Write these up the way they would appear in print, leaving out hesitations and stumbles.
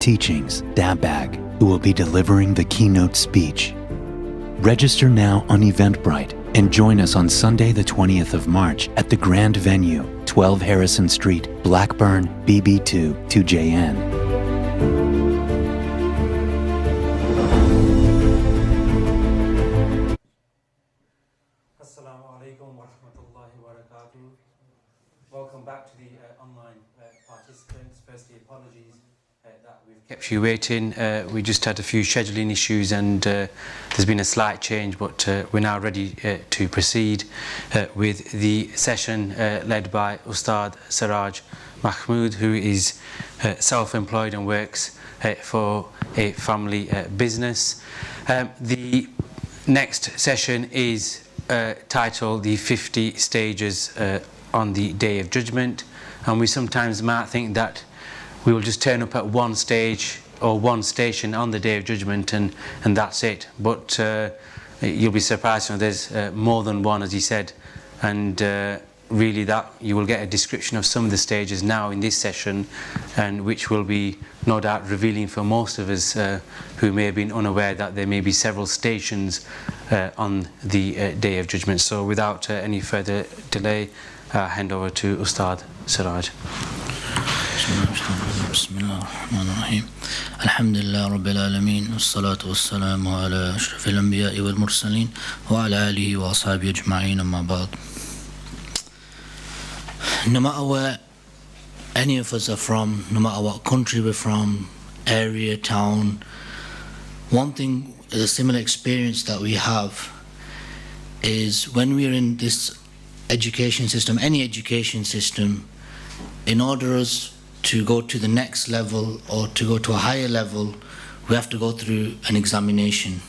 Teachings, Dabag, who will be delivering the keynote speech. Register now on Eventbrite and join us on Sunday the 20th of March at the Grand Venue, 12 Harrison Street, Blackburn, BB2 2JN. Welcome back to the online participants. Firstly, apologies that we've kept you waiting. We just had a few scheduling issues and there's been a slight change, but we're now ready to proceed with the session led by Ustad Siraaj Mahmood, who is self-employed and works for a family business. The next session is titled The 50 Stages on the Day of Judgment, and we sometimes might think that we will just turn up at one stage or one station on the Day of Judgment and that's it, but you'll be surprised, there's more than one, as he said, and really that you will get a description of some of the stages now in this session, and which will be no doubt revealing for most of us who may have been unaware that there may be several stations on the Day of Judgment. So without any further delay, hand over to Ustad Siraaj. Bismillahirrahmanirrahim. Alhamdulillah Rabbil Alameen. Wassalatu wassalamu ala ashrafil anbiya'i wal mursaleen wa ala alihi wa ashabihi ajma'in, amma ba'd. No matter where any of us are from, no matter what country we're from, area, town, one thing, a similar experience that we have is when we're in this education system, any education system, in order us to go to the next level or to go to a higher level, we have to go through an examination.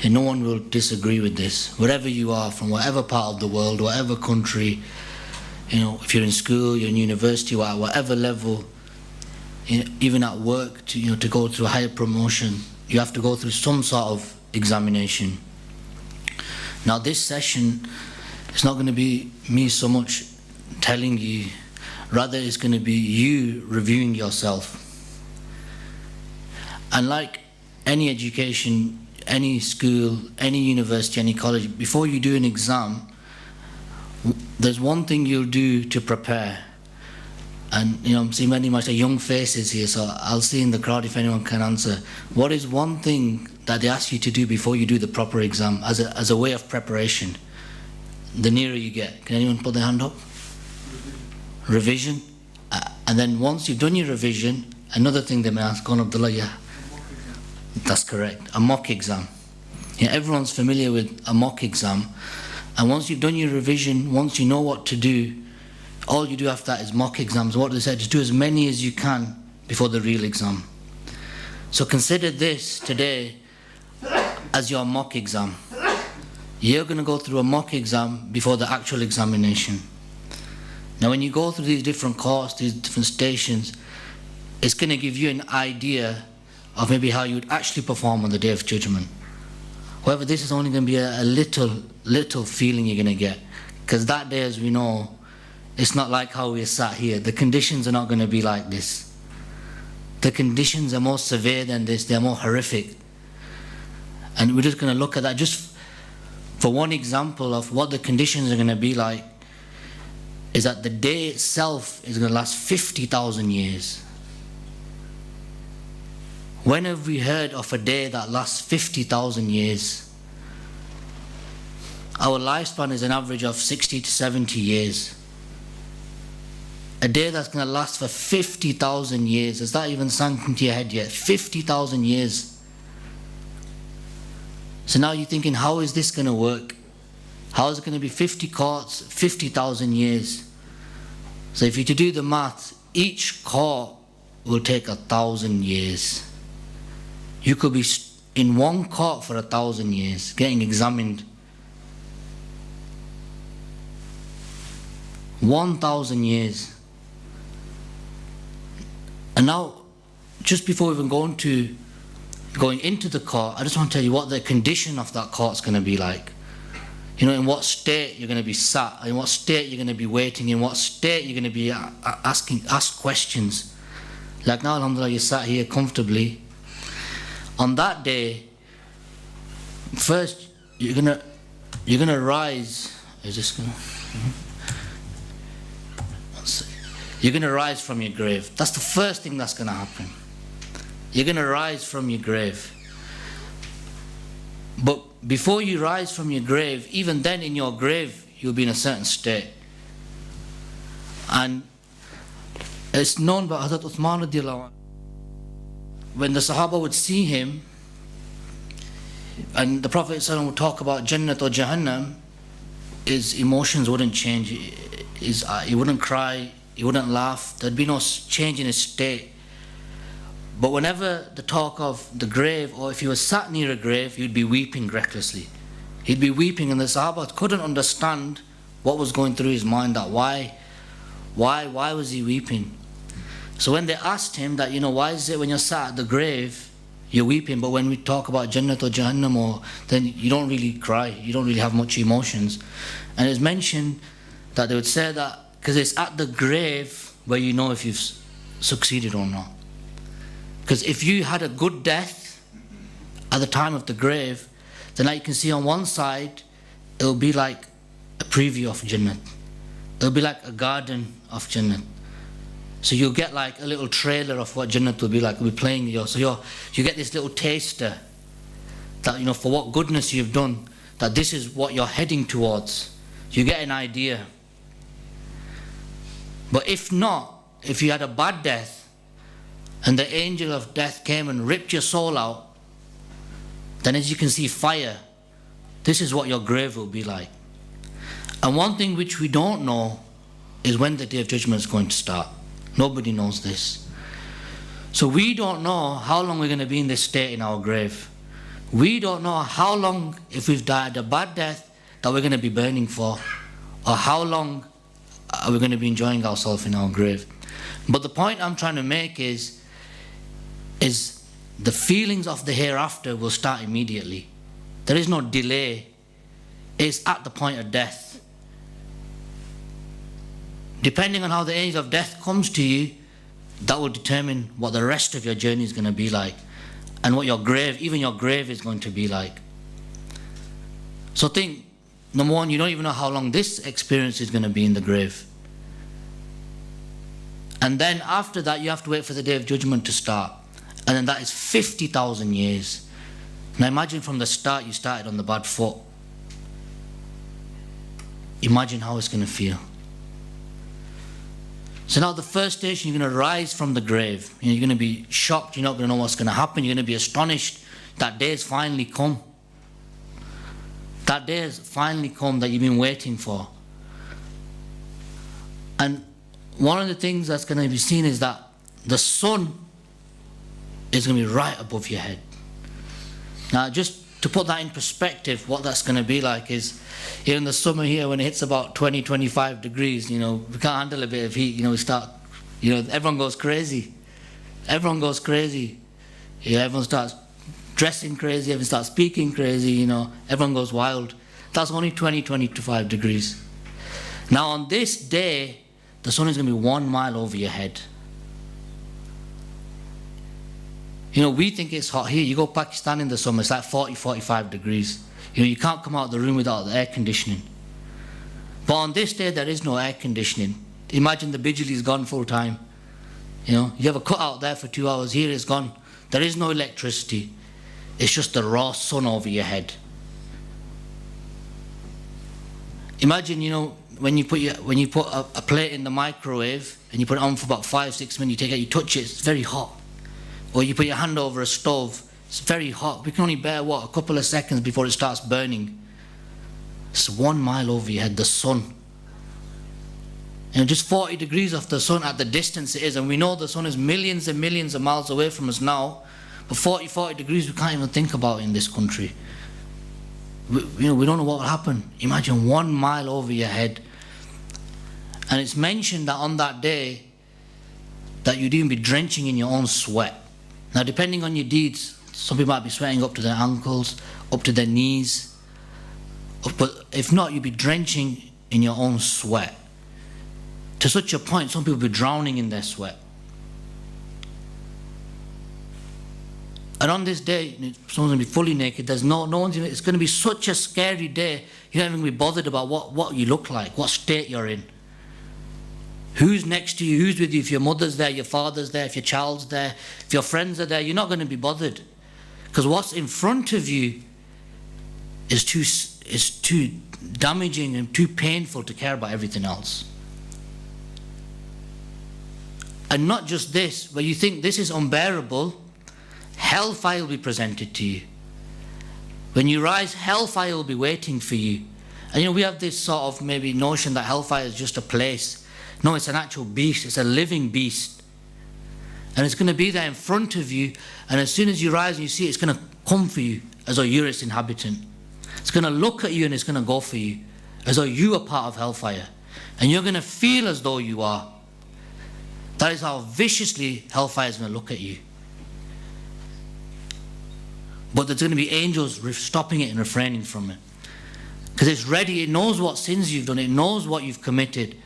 And no one will disagree with this. Wherever you are, from whatever part of the world, whatever country, if you're in school, you're in university, or at whatever level, even at work, to go through a higher promotion, you have to go through some sort of examination. Now this session, it's not going to be me so much telling you, rather it's going to be you reviewing yourself. And like any education, any school, any university, any college, before you do an exam, there's one thing you'll do to prepare. And I'm seeing many much young faces here, so I'll see in the crowd if anyone can answer. What is one thing that they ask you to do before you do the proper exam as a way of preparation? The nearer you get. Can anyone put their hand up? Revision. And then once you've done your revision, another thing they may ask, Gone Abdullah, yeah. That's correct. A mock exam. Yeah, everyone's familiar with a mock exam. And once you've done your revision, once you know what to do, all you do after that is mock exams. What they said, just do as many as you can before the real exam. So consider this today as your mock exam. You're going to go through a mock exam before the actual examination. Now when you go through these different courses, these different stations, it's going to give you an idea of maybe how you would actually perform on the Day of Judgment. However, this is only going to be a little feeling you're going to get, because that day, as we know, it's not like how we're sat here. The conditions are not going to be like this. The conditions are more severe than this. They're more horrific. And we're just going to look at that just for one example of what the conditions are going to be like, is that the day itself is going to last 50,000 years. When have we heard of a day that lasts 50,000 years? Our lifespan is an average of 60 to 70 years. A day that's going to last for 50,000 years. Has that even sunk into your head yet? 50,000 years. So now you're thinking, how is this going to work? How is it going to be 50 courts, 50,000 years? So if you to do the math, each court will take 1,000 years. You could be in one court for 1,000 years, getting examined. 1,000 years. And now, just before even going into the court, I just want to tell you what the condition of that court's going to be like. In what state you're going to be sat, in what state you're going to be waiting, in what state you're going to be asked questions. Like now, alhamdulillah, you sat here comfortably. On that day, first you're gonna rise. Is this gonna? You're gonna rise from your grave. That's the first thing that's gonna happen. You're gonna rise from your grave. But before you rise from your grave, even then in your grave, you'll be in a certain state. And it's known by Hazrat Uthman radiallahu anhu. When the Sahaba would see him, and the Prophet ﷺ would talk about Jannat or Jahannam, his emotions wouldn't change. He wouldn't cry, he wouldn't laugh, there'd be no change in his state. But whenever the talk of the grave, or if he was sat near a grave, he'd be weeping recklessly. He'd be weeping, and the Sahaba couldn't understand what was going through his mind, that why was he weeping? So when they asked him that, why is it when you're sat at the grave, you're weeping, but when we talk about Jannat or Jahannam, then you don't really cry, you don't really have much emotions. And it's mentioned that they would say that because it's at the grave where you know if you've succeeded or not. Because if you had a good death at the time of the grave, then like you can see on one side, it'll be like a preview of Jannat. It'll be like a garden of Jannat. So you'll get like a little trailer of what Jannat will be like. It'll be playing you. So you get this little taster that, for what goodness you've done, that this is what you're heading towards. You get an idea. But if not, if you had a bad death, and the angel of death came and ripped your soul out, then as you can see fire, this is what your grave will be like. And one thing which we don't know is when the Day of Judgment is going to start. Nobody knows this. So we don't know how long we're going to be in this state in our grave. We don't know how long, if we've died a bad death, that we're going to be burning for, or how long are we going to be enjoying ourselves in our grave. But the point I'm trying to make is the feelings of the hereafter will start immediately. There is no delay. It's at the point of death. Depending on how the angel of death comes to you, that will determine what the rest of your journey is going to be like, and what your grave, even your grave, is going to be like. So think, number one, you don't even know how long this experience is going to be in the grave. And then after that, you have to wait for the Day of Judgment to start. And then that is 50,000 years. Now imagine from the start you started on the bad foot. Imagine how it's going to feel. So now the first station, you're going to rise from the grave. You're going to be shocked, you're not going to know what's going to happen, you're going to be astonished. That day has finally come. That day has finally come that you've been waiting for. And one of the things that's going to be seen is that the sun is going to be right above your head. Now just to put that in perspective, what that's going to be like is, here in the summer here, when it hits about 20-25 degrees, we can't handle a bit of heat, we start, everyone goes crazy. Everyone goes crazy. Everyone starts dressing crazy, everyone starts speaking crazy, everyone goes wild. That's only 20-25 degrees. Now on this day, the sun is going to be 1 mile over your head. We think it's hot here. You go Pakistan in the summer, it's like 40-45 degrees. You can't come out of the room without the air conditioning. But on this day, there is no air conditioning. Imagine the bijli is gone full time. You have a cut out there for 2 hours, here it's gone. There is no electricity. It's just the raw sun over your head. Imagine, when you put a plate in the microwave and you put it on for about 5-6 minutes, you take it, you touch it, it's very hot. Or you put your hand over a stove, it's very hot. We can only bear, a couple of seconds before it starts burning. It's 1 mile over your head, the sun. Just 40 degrees of the sun at the distance it is, and we know the sun is millions and millions of miles away from us now, but 40 degrees we can't even think about in this country. We don't know what will happen. Imagine 1 mile over your head. And it's mentioned that on that day, that you'd even be drenching in your own sweat. Now depending on your deeds, some people might be sweating up to their ankles, up to their knees. But if not, you'd be drenching in your own sweat. To such a point, some people will be drowning in their sweat. And on this day, someone's going to be fully naked. There's no one's. It's going to be such a scary day. You're not even going to be bothered about what you look like, what state you're in, who's next to you, who's with you. If your mother's there, your father's there, if your child's there, if your friends are there, you're not going to be bothered, because what's in front of you is too damaging and too painful to care about everything else. And not just this, where you think this is unbearable, hellfire will be presented to you. When you rise, hellfire will be waiting for you. And we have this sort of maybe notion that hellfire is just a place. No, it's an actual beast. It's a living beast. And it's going to be there in front of you. And as soon as you rise and you see it, it's going to come for you as though you're its inhabitant. It's going to look at you and it's going to go for you as though you are part of hellfire. And you're going to feel as though you are. That is how viciously hellfire is going to look at you. But there's going to be angels stopping it and refraining from it. Because it's ready, it knows what sins you've done, it knows what you've committed.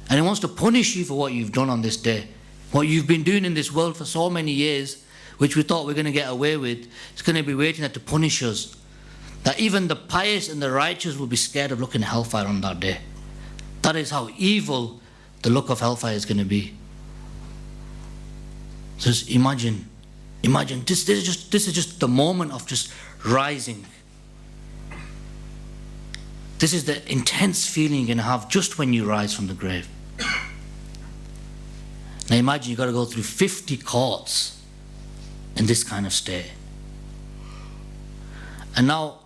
And it wants to punish you for what you've done on this day. What you've been doing in this world for so many years, which we thought we were going to get away with, it's going to be waiting there to punish us. That even the pious and the righteous will be scared of looking at hellfire on that day. That is how evil the look of hellfire is going to be. So just imagine, this is just the moment of just rising. This is the intense feeling you're going to have just when you rise from the grave. Now imagine you've got to go through 50 courts in this kind of state. And now,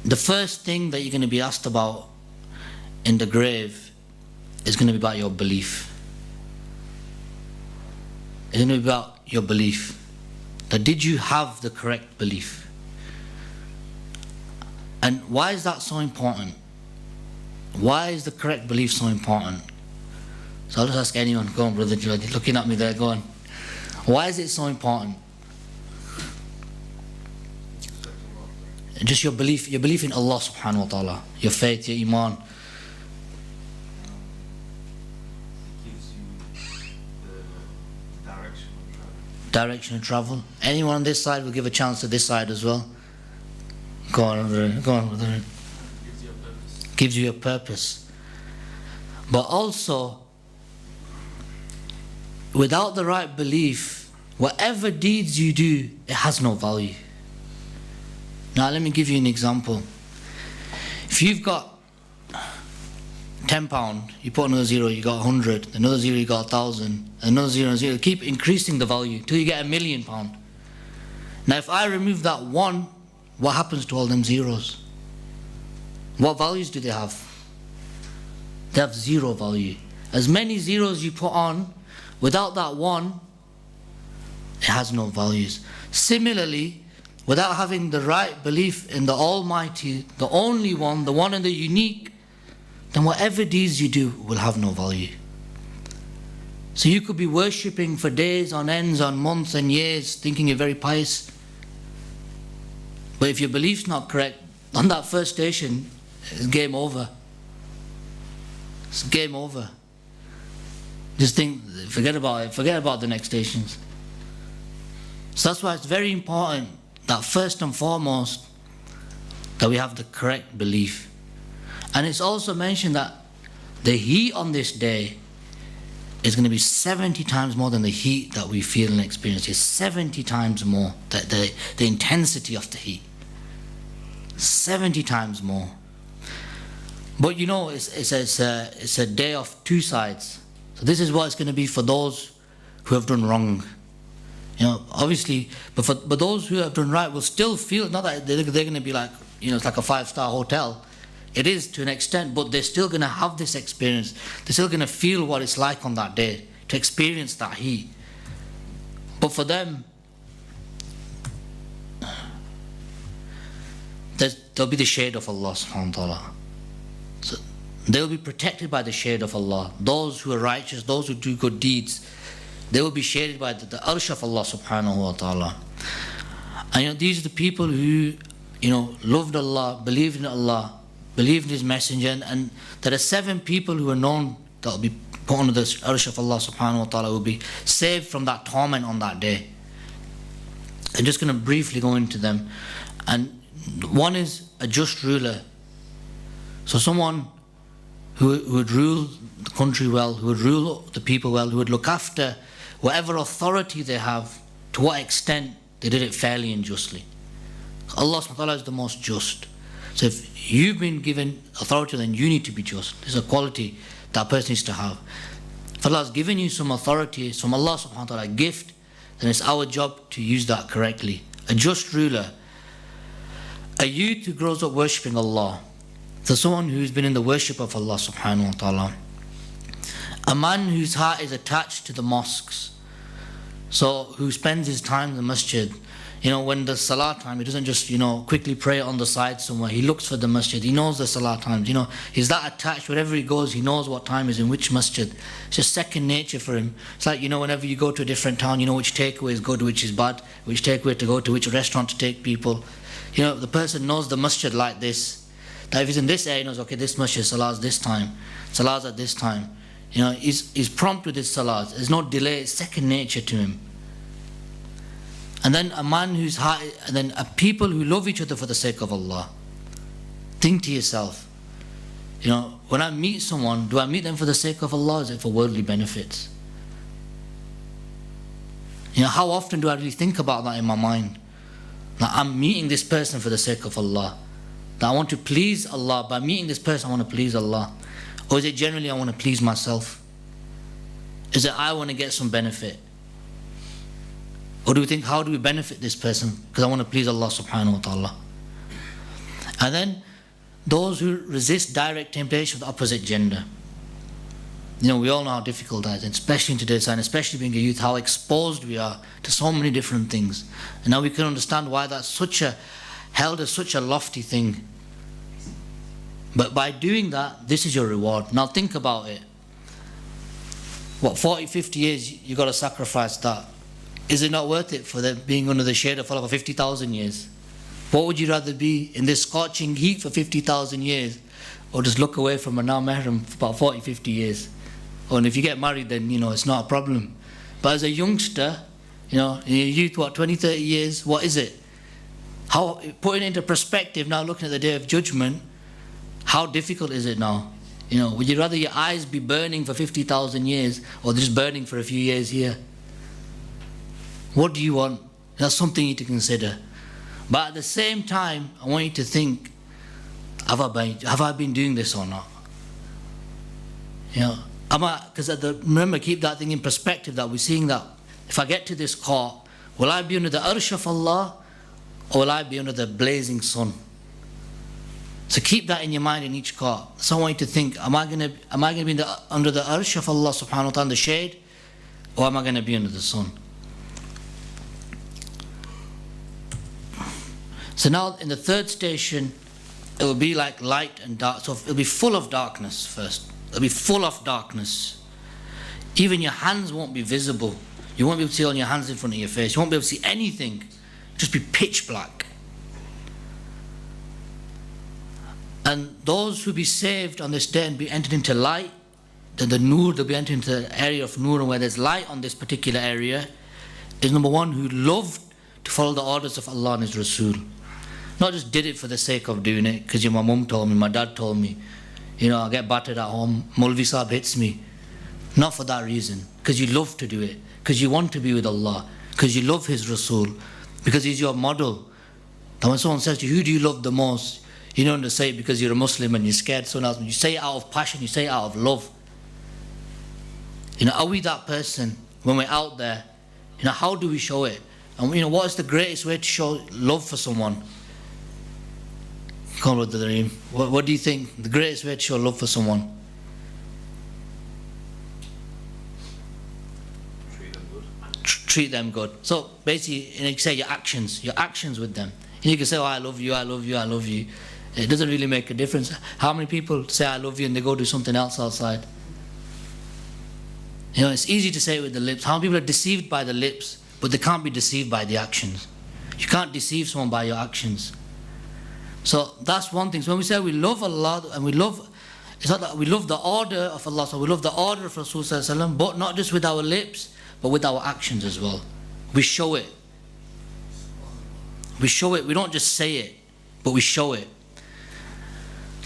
the first thing that you're going to be asked about in the grave is going to be about your belief. It's going to be about your belief. That did you have the correct belief? And why is that so important? Why is the correct belief so important? So I'll just ask anyone. Go on, brother. You're looking at me there. Go on. Why is it so important? Just your belief in Allah subhanahu wa ta'ala, your faith, your iman. It gives you the Direction of travel. Anyone on this side will give a chance to this side as well. Go on, brother. Gives you a purpose. But also, without the right belief, whatever deeds you do, it has no value. Now let me give you an example. If you've got £10, you put another zero, you got 100, another zero, you got 1,000, another zero, keep increasing the value till you get £1 million. Now if I remove that one, what happens to all them zeros? What values do they have? They have zero value. As many zeros you put on, without that one, it has no values. Similarly, without having the right belief in the Almighty, the only one, the one and the unique, then whatever deeds you do will have no value. So you could be worshipping for days on ends, on months and years, thinking you're very pious. But if your belief's not correct, on that first station, it's game over. It's game over. Just think, forget about it, forget about the next stations. So that's why it's very important that first and foremost, that we have the correct belief. And it's also mentioned that the heat on this day is going to be 70 times more than the heat that we feel and experience. It's 70 times more, the intensity of the heat. 70 times more. But you know, it's a day of two sides. So this is what it's going to be for those who have done wrong. You know, obviously, but those who have done right will still feel, not that they're going to be like, you know, it's like a 5-star hotel. It is to an extent, but they're still going to have this experience. They're still going to feel what it's like on that day, to experience that heat. But for them, there'll be the shade of Allah subhanahu wa ta'ala. So they'll be protected by the shade of Allah. Those who are righteous, those who do good deeds, they will be shaded by the arsh of Allah subhanahu wa ta'ala. And you know, these are the people who, you know, loved Allah, believed in Allah, believed in His Messenger, and there are 7 people who are known that will be put under the arsh of Allah subhanahu wa ta'ala, will be saved from that torment on that day. I'm just going to briefly go into them. And one is a just ruler. So someone who would rule the country well, who would rule the people well, who would look after whatever authority they have, to what extent they did it fairly and justly. Allah subhanahu wa ta'ala is the most just. So if you've been given authority, then you need to be just. This is a quality that person needs to have. If Allah has given you some authority, it's from Allah subhanahu wa ta'ala, a gift, then it's our job to use that correctly. A just ruler. A youth who grows up worshipping Allah. So someone who's been in the worship of Allah subhanahu wa ta'ala. A man whose heart is attached to the mosques. So who spends his time in the masjid. You know, when the salah time, he doesn't just, quickly pray on the side somewhere. He looks for the masjid. He knows the salah times. He's that attached. Wherever he goes, he knows what time is in which masjid. It's just second nature for him. It's like, whenever you go to a different town, you know which takeaway is good, which is bad, which takeaway to go to, which restaurant to take people. The person knows the masjid like this. That if he's in this area, he knows, okay, this masjid, salah's this time. Salah's at this time. He's prompt with his salahs. There's no delay. It's second nature to him. And then a man whose heart, and then a people who love each other for the sake of Allah. Think to yourself, when I meet someone, do I meet them for the sake of Allah or is it for worldly benefits? How often do I really think about that in my mind? That I'm meeting this person for the sake of Allah. That I want to please Allah. By meeting this person, I want to please Allah. Or is it generally I want to please myself? Is it I want to get some benefit? Or do we think, how do we benefit this person? Because I want to please Allah subhanahu wa ta'ala. And then those who resist direct temptation of the opposite gender. We all know how difficult that is, especially in today's time, especially being a youth, how exposed we are to so many different things. And now we can understand why that's held as such a lofty thing. But by doing that, this is your reward. Now think about it. 40, 50 years, you've got to sacrifice that. Is it not worth it for them being under the shade of Allah for 50,000 years? What would you rather be, in this scorching heat for 50,000 years, or just look away from a non-mahram for about 40, 50 years? And if you get married, then it's not a problem. But as a youngster, in your youth, 20, 30 years, what is it? How, putting it into perspective now, looking at the day of judgment, how difficult is it now? Would you rather your eyes be burning for 50,000 years or just burning for a few years here? What do you want? That's something you need to consider. But at the same time, I want you to think, have I been doing this or not? Because remember, keep that thing in perspective, that we're seeing that if I get to this court, will I be under the arsh of Allah or will I be under the blazing sun? So keep that in your mind in each court. So I want you to think, am I going to be under the arsh of Allah subhanahu wa ta'ala, the shade, or am I going to be under the sun? So now in the third station, it will be like light and dark. So it'll be full of darkness first. It'll be full of darkness. Even your hands won't be visible. You won't be able to see all your hands in front of your face. You won't be able to see anything. It'll just be pitch black. And those who be saved on this day and be entered into light, then the nur, they'll be entered into the area of nur, and where there's light on this particular area, is number one, who loved to follow the orders of Allah and His Rasul. Not just did it for the sake of doing it, because my mum told me, my dad told me, I get battered at home, Maulvi Sahib hits me. Not for that reason, because you love to do it, because you want to be with Allah, because you love His Rasul, because He's your model. And when someone says to you, who do you love the most? You don't just say it because you're a Muslim and you're scared someone else. You say it out of passion, you say it out of love. Are we that person when we're out there? How do we show it? And what is the greatest way to show love for someone? Come on, Brother Dareem. What do you think the greatest way to show love for someone? Treat them good. Treat them good. So basically, you say your actions with them. You can say, oh, I love you, I love you, I love you. It doesn't really make a difference. How many people say I love you and they go do something else outside? It's easy to say it with the lips. How many people are deceived by the lips, but they can't be deceived by the actions? You can't deceive someone by your actions. So that's one thing. So when we say we love Allah and it's not that we love the order of Allah, so we love the order of Rasulullah, but not just with our lips, but with our actions as well. We show it. We show it. We don't just say it, but we show it.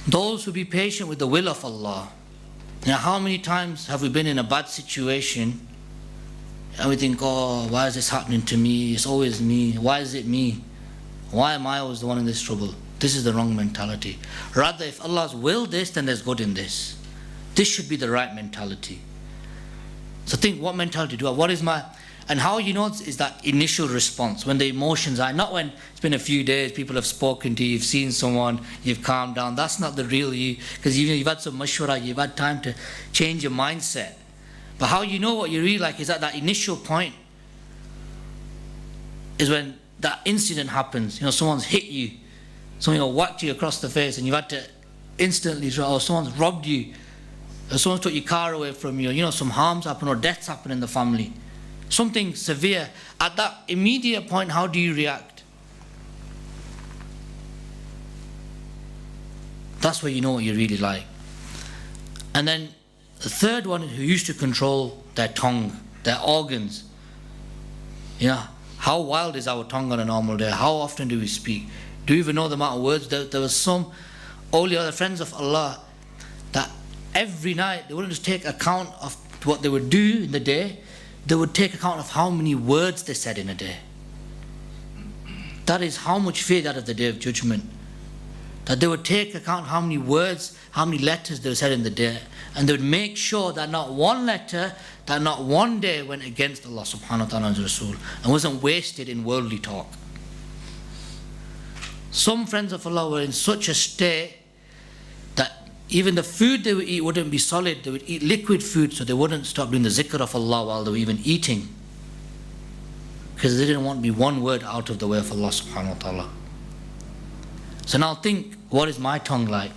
Those who be patient with the will of Allah. Now, how many times have we been in a bad situation and we think, oh, why is this happening to me? It's always me. Why is it me? Why am I always the one in this trouble? This is the wrong mentality. Rather, if Allah's willed this, then there's good in this. This should be the right mentality. So think, what mentality do I have? What is my... And how you know is that initial response, when the emotions are, not when it's been a few days, people have spoken to you, you've seen someone, you've calmed down. That's not the real you, because you've had some mashwara, you've had time to change your mindset. But how you know what you're really like is at that initial point, is when that incident happens. You know, someone's hit you, someone whacked you across the face, and you've had to instantly, or someone's robbed you, or someone's took your car away from you, you know, some harms happen or deaths happen in the family. Something severe. At that immediate point, how do you react? That's where you know what you're really like. And then the third one, who used to control their tongue, their organs. You know, how wild is our tongue on a normal day? How often do we speak? Do you even know the amount of words? There was some awliya, friends of Allah, that every night they wouldn't just take account of what they would do in the day, they would take account of how many words they said in a day. That is how much fear that of the Day of Judgment. That they would take account how many words, how many letters they said in the day, and they would make sure that not one letter, that not one day went against Allah subhanahu wa ta'ala and His Rasul, and wasn't wasted in worldly talk. Some friends of Allah were in such a state that even the food they would eat wouldn't be solid. They would eat liquid food, so they wouldn't stop doing the zikr of Allah while they were even eating, because they didn't want to be one word out of the way of Allah subhanahu wa ta'ala. So now think, what is my tongue like?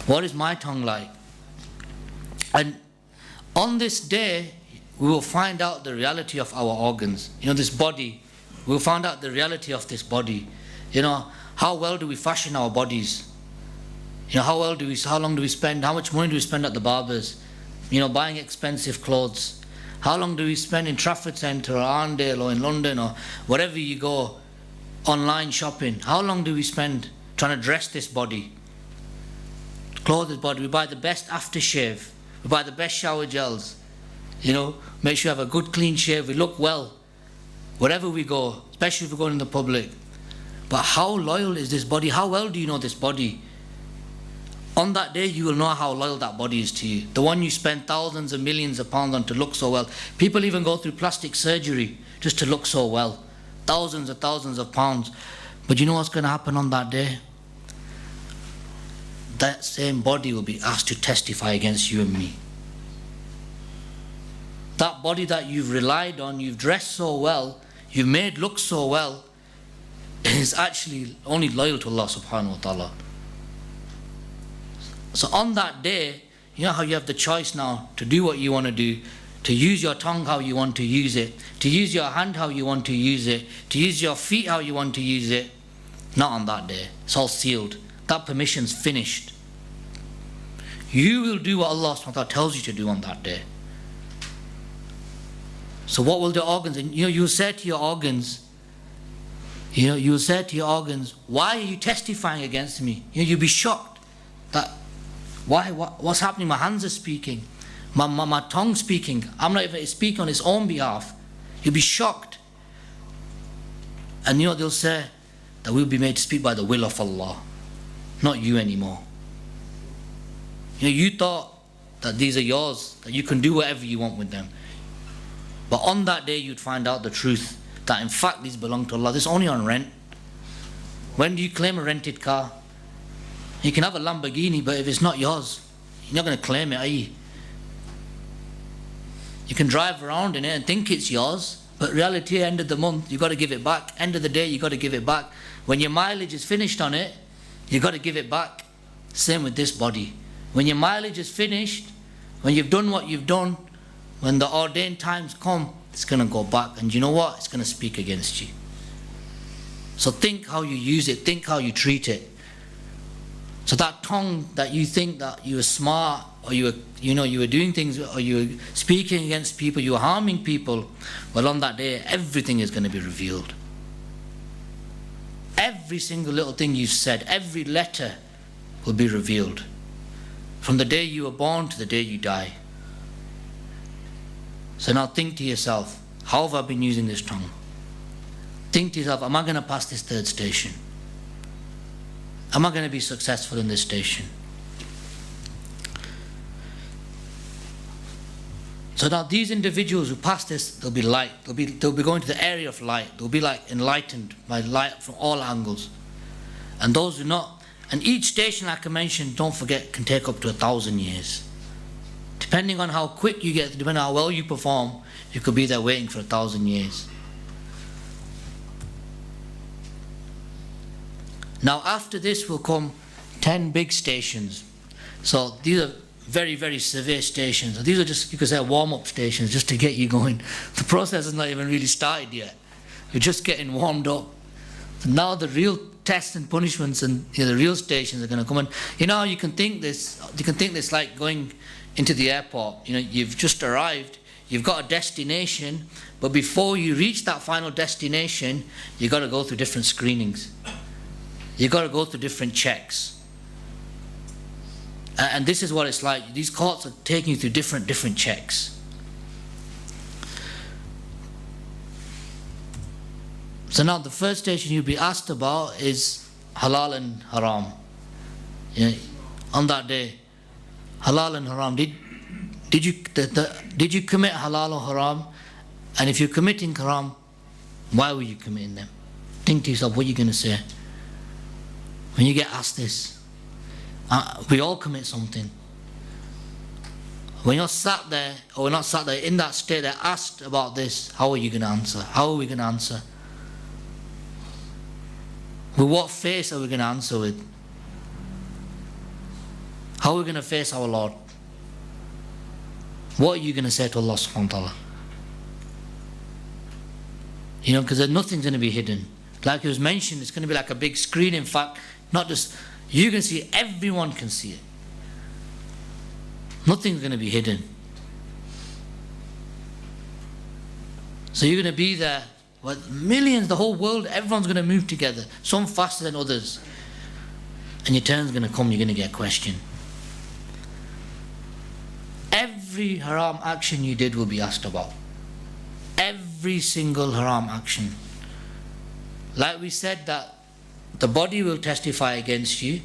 What is my tongue like? And on this day, we will find out the reality of our organs. You know, this body, we'll find out the reality of this body. You know, how well do we fashion our bodies? You know, how long do we spend, how much money do we spend at the barbers? You know, buying expensive clothes. How long do we spend in Trafford Centre or Arndale or in London or wherever you go, online shopping? How long do we spend trying to dress this body, clothe this body? We buy the best aftershave, we buy the best shower gels, you know, make sure you have a good clean shave, we look well wherever we go, especially if we're going in the public. But how loyal is this body? How well do you know this body? On that day, you will know how loyal that body is to you. The one you spend thousands and millions of pounds on to look so well. People even go through plastic surgery just to look so well. Thousands and thousands of pounds. But you know what's going to happen on that day? That same body will be asked to testify against you and me. That body that you've relied on, you've dressed so well, you've made look so well, is actually only loyal to Allah subhanahu wa ta'ala. So on that day, you know how you have the choice now to do what you want to do, to use your tongue how you want to use it, to use your hand how you want to use it, to use your feet how you want to use it. Not on that day. It's all sealed. That permission's finished. You will do what Allah subhanahu wa ta'ala tells you to do on that day. So what will the organs, and you'll say to your organs, you'll say to your organs, why are you testifying against me? You'll be shocked that, what's happening? My hands are speaking. My tongue speaking. I'm not even speaking on its own behalf. You'll be shocked. And they'll say that we'll be made to speak by the will of Allah, not you anymore. You thought that these are yours, that you can do whatever you want with them. But on that day you'd find out the truth, that in fact these belong to Allah. This is only on rent. When do you claim a rented car? You can have a Lamborghini, but if it's not yours, you're not going to claim it, are you? You can drive around in it and think it's yours, but reality, end of the month, you've got to give it back. End of the day, you've got to give it back. When your mileage is finished on it, you've got to give it back. Same with this body. When your mileage is finished, when you've done what you've done, when the ordained times come, it's going to go back. And you know what? It's going to speak against you. So think how you use it. Think how you treat it. So that tongue that you think that you were smart, or you were doing things, or you were speaking against people, you were harming people, well, on that day, everything is going to be revealed. every single little thing you've said, every letter will be revealed. From the day you were born to the day you die. So now think to yourself, how have I been using this tongue? Think to yourself, am I going to pass this third station? Am I going to be successful in this station? So now these individuals who pass this, they'll be light. They'll be going to the area of light. They'll be like enlightened by light from all angles. And those who not, and each station, like I mentioned, don't forget, can take up to 1,000 years. Depending on how quick you get, depending on how well you perform, you could be there waiting for 1,000 years. Now after this will come 10 big stations. So these are very, very severe stations. These are just, you could say, warm-up stations just to get you going. The process has not even really started yet. You're just getting warmed up. So now the real tests and punishments and the real stations are going to come in. You can think this like going into the airport. You've just arrived, you've got a destination, but before you reach that final destination, you've got to go through different screenings. You've got to go through different checks. And this is what it's like. These courts are taking you through different checks. So now the first station you'll be asked about is Halal and Haram. On that day, Halal and Haram. Did you commit halal or haram? And if you're committing haram, why were you committing them? Think to yourself, what are you going to say? When you get asked this, we all commit something. When you're sat there, or we're not sat there, in that state, they're asked about this, how are you going to answer? How are we going to answer? With what face are we going to answer with? How are we going to face our Lord? What are you going to say to Allah subhanahu wa ta'ala? Because nothing's going to be hidden. Like it was mentioned, it's going to be like a big screen. In fact, not just you can see it, everyone can see it. Nothing's going to be hidden. So you're going to be there with millions, the whole world, everyone's going to move together, some faster than others. And your turn's going to come, you're going to get questioned. Every haram action you did will be asked about. Every single haram action. Like we said, that the body will testify against you.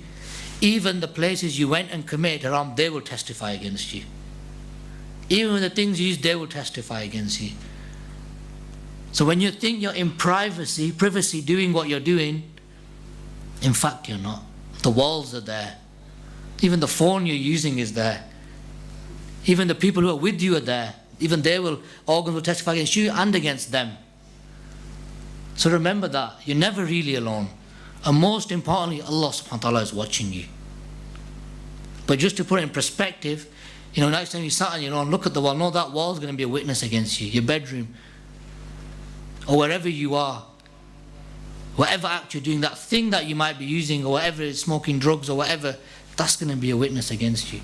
Even the places you went and committed haram, they will testify against you. Even the things you used, they will testify against you. So when you think you're in privacy doing what you're doing, in fact you're not. The walls are there. Even the phone you're using is there. Even the people who are with you are there. Even organs will testify against you and against them. So remember that, you're never really alone. And most importantly, Allah subhanahu wa ta'ala is watching you. But just to put it in perspective, next time you sat on your own, look at the wall, no, that wall is going to be a witness against you. Your bedroom, or wherever you are, whatever act you're doing, that thing that you might be using, or whatever, smoking drugs or whatever, that's going to be a witness against you.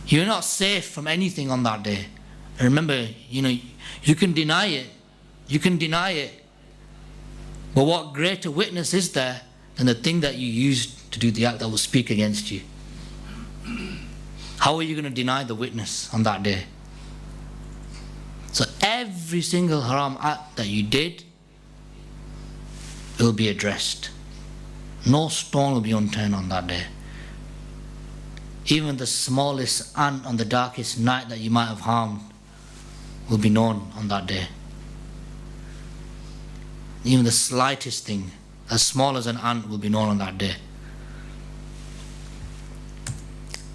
You're not safe from anything on that day. And remember, you can deny it. You can deny it. But what greater witness is there than the thing that you used to do the act that will speak against you? How are you going to deny the witness on that day? So every single haram act that you did will be addressed. No stone will be unturned on that day. Even the smallest ant on the darkest night that you might have harmed will be known on that day. Even the slightest thing, as small as an ant, will be known on that day.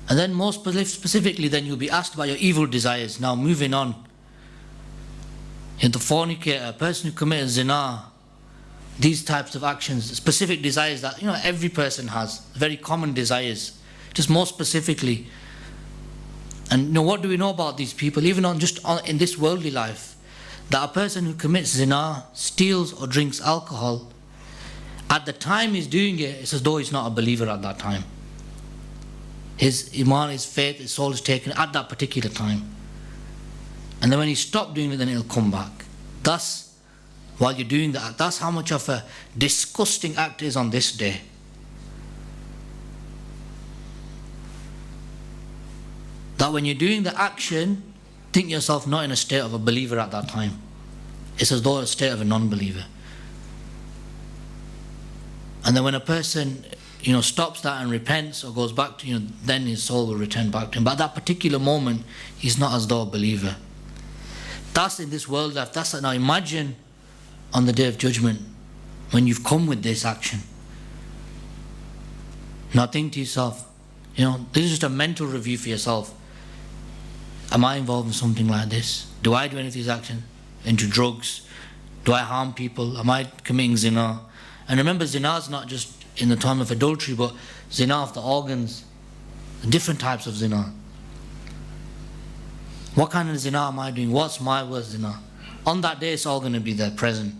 And then more specifically, then you'll be asked about your evil desires. Now moving on. The fornicator, a person who commits zina, these types of actions, specific desires that every person has, very common desires, just more specifically. And what do we know about these people, even in this worldly life? That a person who commits zina, steals or drinks alcohol, at the time he's doing it, it's as though he's not a believer at that time. His iman, his faith, his soul is taken at that particular time. And then when he stopped doing it, then it'll come back. Thus, while you're doing that. That's how much of a disgusting act is on this day. That when you're doing the action, think yourself not in a state of a believer at that time. It's as though a state of a non-believer. And then when a person, stops that and repents or goes back to, then his soul will return back to him. But at that particular moment, he's not as though a believer. That's in this world life. Now imagine on the Day of Judgment when you've come with this action. Now think to yourself, this is just a mental review for yourself. Am I involved in something like this? Do I do any of these actions? Into drugs? Do I harm people? Am I committing zina? And remember, zina is not just in the time of adultery, but zina of the organs, different types of zina. What kind of zina am I doing? What's my worst zina? On that day, it's all going to be there, present.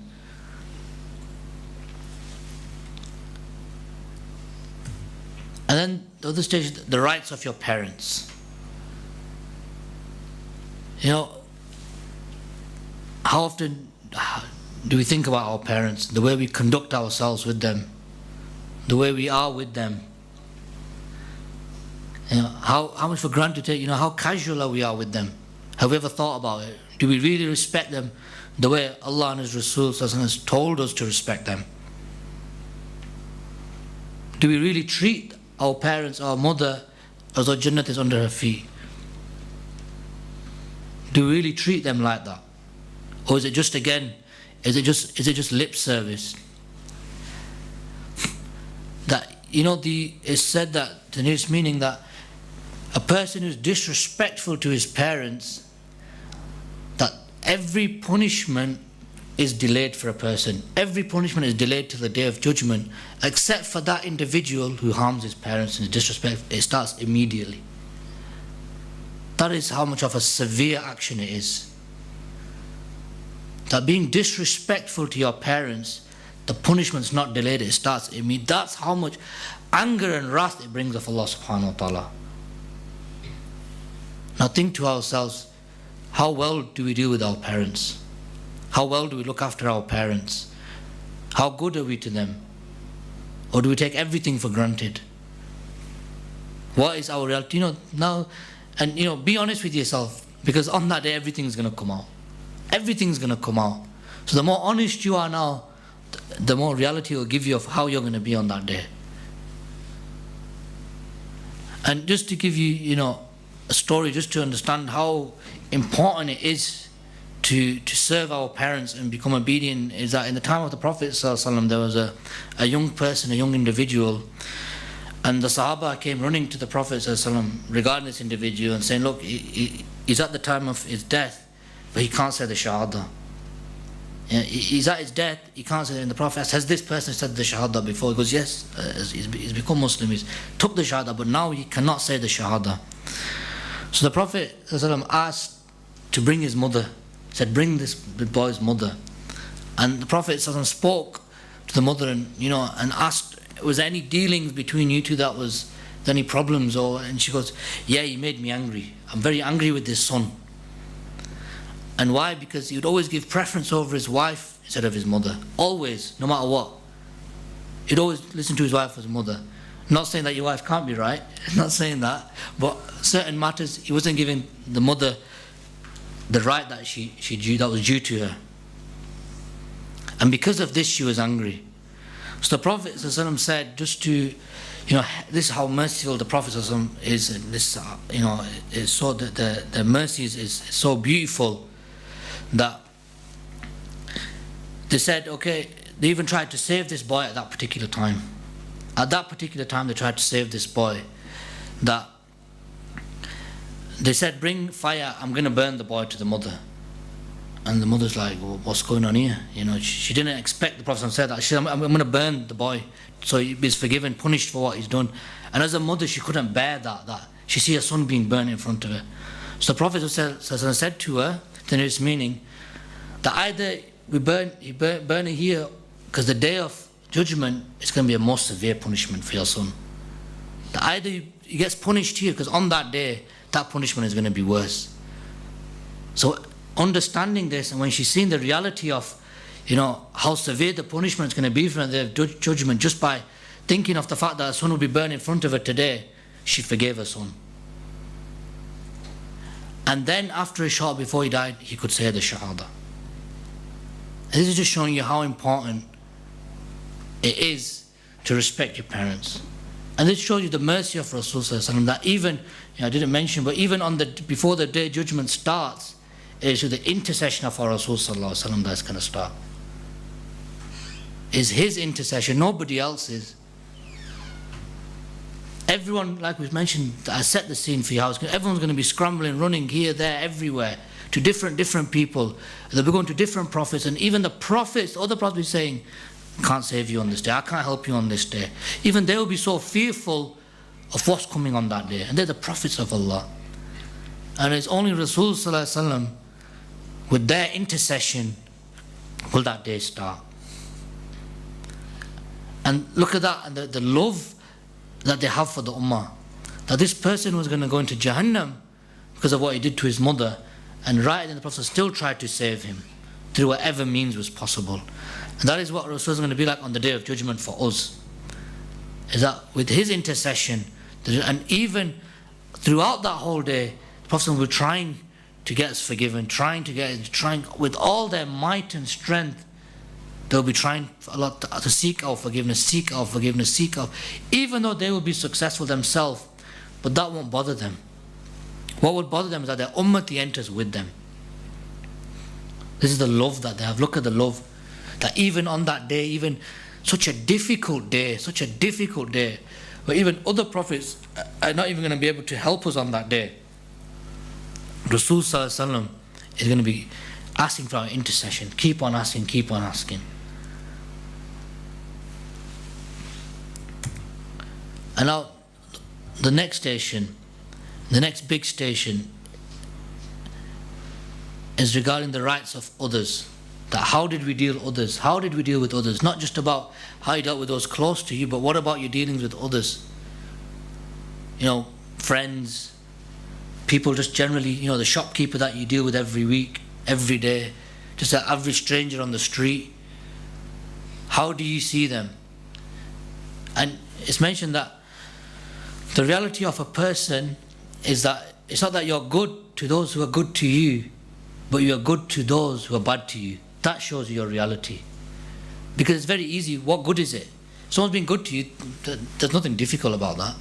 And then the other stage, the rights of your parents. How often do we think about our parents, the way we conduct ourselves with them, the way we are with them? How much for granted take, how casual we are with them? Have we ever thought about it? Do we really respect them the way Allah and His Rasul has told us to respect them? Do we really treat our parents, our mother, as though Jannat is under her feet? Do we really treat them like that? Or is it just lip service? That, it's said that, the nearest meaning that a person who's disrespectful to his parents, that every punishment is delayed for a person. Every punishment is delayed till the Day of Judgment, except for that individual who harms his parents and is disrespectful. It starts immediately. That is how much of a severe action it is. That being disrespectful to your parents, the punishment's not delayed, it starts immediately. That's how much anger and wrath it brings of Allah subhanahu wa ta'ala. Now think to ourselves, how well do we deal with our parents? How well do we look after our parents? How good are we to them? Or do we take everything for granted? What is our reality? Now, and be honest with yourself, because on that day everything's going to come out. Everything's going to come out. So the more honest you are now, the more reality will give you of how you're going to be on that day. And just to give you, a story, just to understand how important it is to serve our parents and become obedient, is that in the time of the Prophet ﷺ, there was a young person, a young individual, and the Sahaba came running to the Prophet ﷺ regarding this individual and saying, look, he's at the time of his death, but he can't say the Shahada. He's at his death, he can't say it. And the Prophet asked, has this person said the Shahada before? He goes, yes, he's become Muslim, he's took the Shahada, but now he cannot say the Shahada. So the Prophet ﷺ asked to bring his mother, said, bring this boy's mother. And the Prophet ﷺ spoke to the mother and asked, was there any dealings between you two that was there any problems? And she goes, yeah, he made me angry. I'm very angry with this son. And why? Because he would always give preference over his wife instead of his mother. Always, no matter what. He'd always listen to his wife as a mother. Not saying that your wife can't be right, not saying that, but certain matters, he wasn't giving the mother the right that that was due to her. And because of this, she was angry. So the Prophet ﷺ said, just to, this is how merciful the Prophet ﷺ is, and this, is so that the mercy is so beautiful that they said, okay, they even tried to save this boy at that particular time. At that particular time, they tried to save this boy. That they said, bring fire, I'm going to burn the boy to the mother. And the mother's like, well, what's going on here? She didn't expect the Prophet to say that. She said, I'm going to burn the boy so he's forgiven, punished for what he's done. And as a mother, she couldn't bear that she see her son being burned in front of her. So the Prophet said to her, the nearest meaning, that either we burn it here, because the day of judgment is going to be a more severe punishment for your son. That either he gets punished here, because on that day, that punishment is going to be worse. So understanding this, and when she's seen the reality of, how severe the punishment is going to be from the judgment, just by thinking of the fact that her son will be burned in front of her today. She forgave her son. And then after a short before he died, he could say the Shahada. This is just showing you how important it is to respect your parents. And this shows you the mercy of Rasulullah, that even, I didn't mention, but even before the day judgment starts, it is the intercession of our Rasulullah that's going to start. It's his intercession, nobody else's. Everyone, like we've mentioned, I set the scene for you, everyone's going to be scrambling, running here, there, everywhere, to different people. They'll be going to different prophets, and even the prophets, other prophets saying, I can't save you on this day, I can't help you on this day. Even they will be so fearful of what's coming on that day. And they're the prophets of Allah. And it's only Rasulullah with their intercession will that day start. And look at that, and the love that they have for the Ummah. That this person was going to go into Jahannam because of what he did to his mother, and right then the Prophet still tried to save him through whatever means was possible. And that is what Rasul is going to be like on the day of judgment for us. Is that with his intercession, and even throughout that whole day, the Prophet will be trying to get us forgiven, trying with all their might and strength. They'll be trying a lot to seek our forgiveness, even though they will be successful themselves, but that won't bother them. What will bother them is that their ummati enters with them. This is the love that they have. Look at the love. That even on that day, even such a difficult day, where even other prophets are not even going to be able to help us on that day, Rasul Sallallahu Alaihi Wasallam is going to be asking for our intercession. Keep on asking. And now, the next station, the next big station, is regarding the rights of others. That how did we deal with others? How did we deal with others? Not just about how you dealt with those close to you, but what about your dealings with others? Friends, people just generally, the shopkeeper that you deal with every week, every day, just an average stranger on the street. How do you see them? And it's mentioned that the reality of a person is that it's not that you're good to those who are good to you, but you are good to those who are bad to you. That shows you your reality. Because it's very easy. What good is it? Someone's been good to you, there's nothing difficult about that.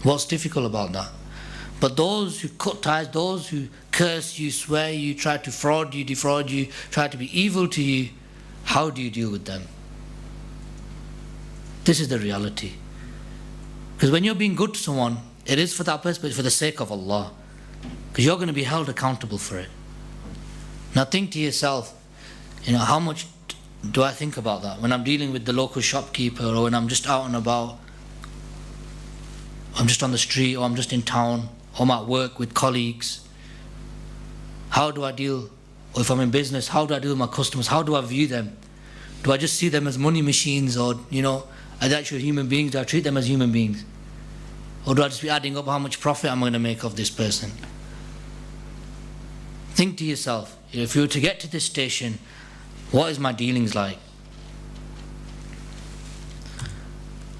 What's difficult about that? But those who cut ties, those who curse you, swear you, try to fraud you, defraud you, try to be evil to you, how do you deal with them? This is the reality. Because when you're being good to someone, it is for that person, but it's for the sake of Allah. Because you're going to be held accountable for it. Now think to yourself, how much do I think about that when I'm dealing with the local shopkeeper, or when I'm just out and about, I'm just on the street, or I'm just in town, or I'm at work with colleagues. How do I deal, or if I'm in business, how do I deal with my customers? How do I view them? Do I just see them as money machines, or are they actually human beings? Do I treat them as human beings? Or do I just be adding up how much profit I'm going to make of this person? Think to yourself, if you were to get to this station, what is my dealings like?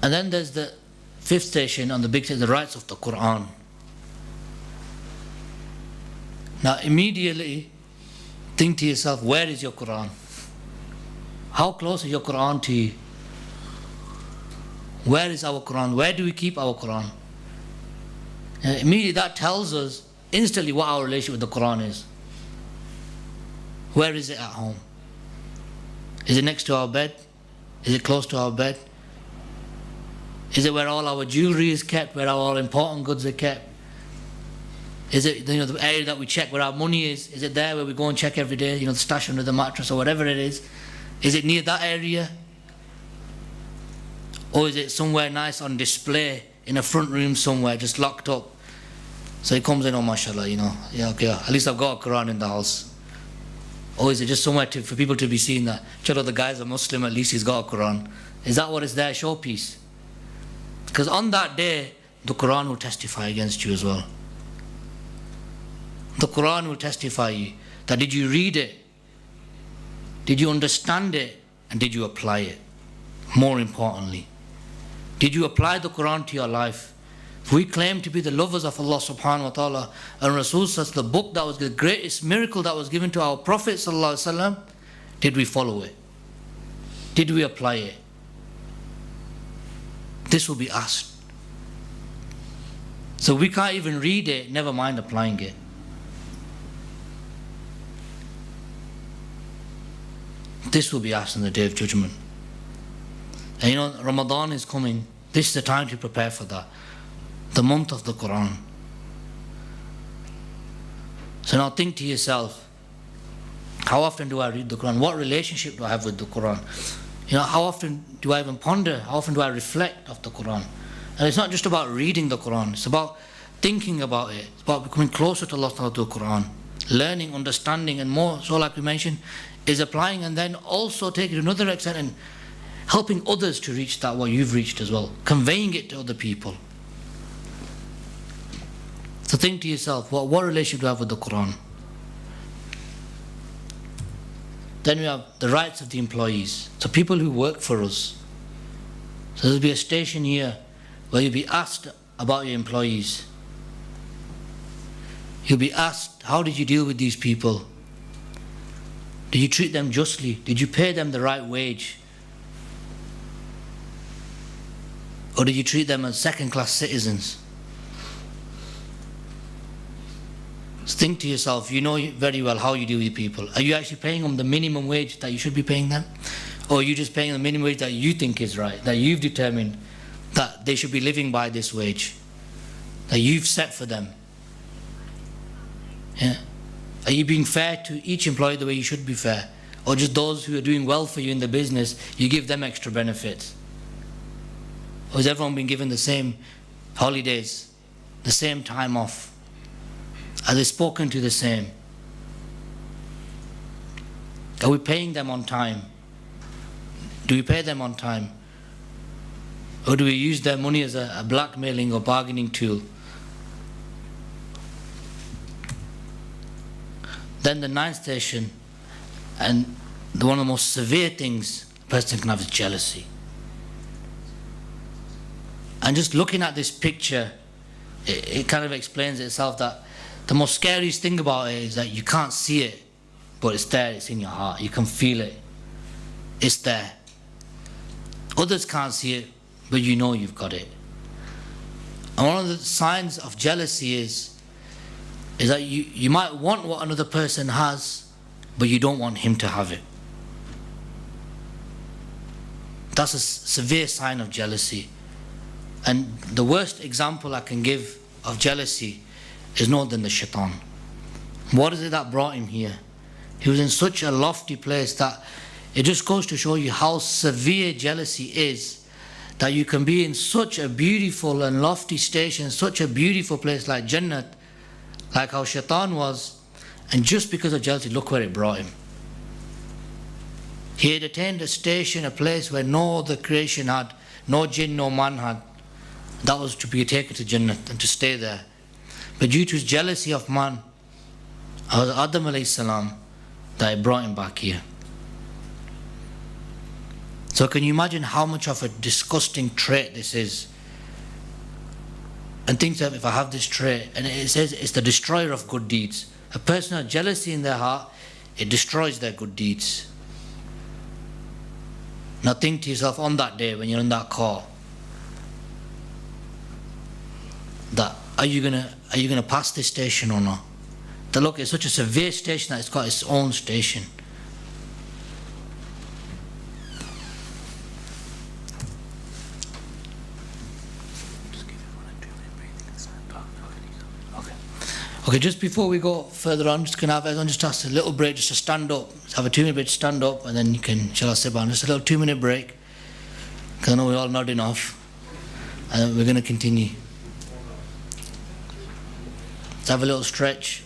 And then there's the fifth station on the big station, the rights of the Quran. Now immediately think to yourself, where is your Quran? How close is your Quran to you? Where is our Quran? Where do we keep our Quran? And immediately that tells us instantly what our relationship with the Quran is. Where is it at home? Is it next to our bed? Is it close to our bed? Is it where all our jewelry is kept, where all important goods are kept? Is it the area that we check where our money is? Is it there where we go and check every day, the stash under the mattress or whatever it is? Is it near that area? Or is it somewhere nice on display in a front room somewhere, just locked up? So he comes in, oh mashallah, yeah, okay, at least I've got a Quran in the house. Or is it just somewhere for people to be seeing that, the guy's a Muslim, at least he's got a Quran? Is that what is there, showpiece? Because on that day, the Quran will testify against you as well. The Quran will testify you that did you read it? Did you understand it and did you apply it? More importantly, did you apply the Quran to your life? If we claim to be the lovers of Allah subhanahu wa ta'ala and Rasul says the book that was the greatest miracle that was given to our Prophet sallallahu alaihi wasallam, did we follow it? Did we apply it? This will be asked. So we can't even read it, never mind applying it. This will be asked on the Day of Judgment. And you know, Ramadan is coming. This is the time to prepare for that. The month of the Quran. So now think to yourself, how often do I read the Quran? What relationship do I have with the Quran? You know, how often do I even ponder? How often do I reflect of the Quran? And it's not just about reading the Quran, it's about thinking about it. It's about becoming closer to Allah through the Quran. Learning, understanding, and more, so like we mentioned, is applying, and then also taking it to another extent and helping others to reach that what you've reached as well. Conveying it to other people. So think to yourself, what relationship do I have with the Quran? Then we have the rights of the employees. So people who work for us. So there'll be a station here where you'll be asked about your employees. You'll be asked, how did you deal with these people? Did you treat them justly? Did you pay them the right wage? Or did you treat them as second-class citizens? So think to yourself, you know very well how you deal with people. Are you actually paying them the minimum wage that you should be paying them? Or are you just paying them the minimum wage that you think is right, that you've determined that they should be living by this wage, that you've set for them? Yeah. Are you being fair to each employee the way you should be fair? Or just those who are doing well for you in the business, you give them extra benefits? Or has everyone been given the same holidays, the same time off? Are they spoken to the same? Are we paying them on time? Do we pay them on time? Or do we use their money as a blackmailing or bargaining tool? Then the ninth station, and one of the most severe things a person can have is jealousy. And just looking at this picture, it kind of explains itself that the most scariest thing about it is that you can't see it, but it's there, it's in your heart. You can feel it. It's there. Others can't see it, but you know you've got it. And one of the signs of jealousy is that you might want what another person has, but you don't want him to have it. That's a severe sign of jealousy. And the worst example I can give of jealousy is no other than the shaitan. What is it that brought him here? He was in such a lofty place that it just goes to show you how severe jealousy is, that you can be in such a beautiful and lofty station, such a beautiful place like Jannat, like how shaitan was, and just because of jealousy, look where it brought him. He had attained a station, a place where no other creation had, no jinn, no man had. That was to be taken to Jannat and to stay there. But due to his jealousy of man, it was Adam alayhi salam that it brought him back here. So can you imagine how much of a disgusting trait this is? And think that if I have this trait, and it says it's the destroyer of good deeds. A person has jealousy in their heart, it destroys their good deeds. Now think to yourself on that day when you're in that car, that are you gonna pass this station or not? That look, it's such a severe station that it's got its own station. Okay, just before we go further on, just going to have everyone just ask a little break, just to stand up. Just have a 2-minute break to stand up, and then you can, shall I sit down? Just a little 2-minute break, because I know we're all nodding off, and then we're going to continue. Let's have a little stretch.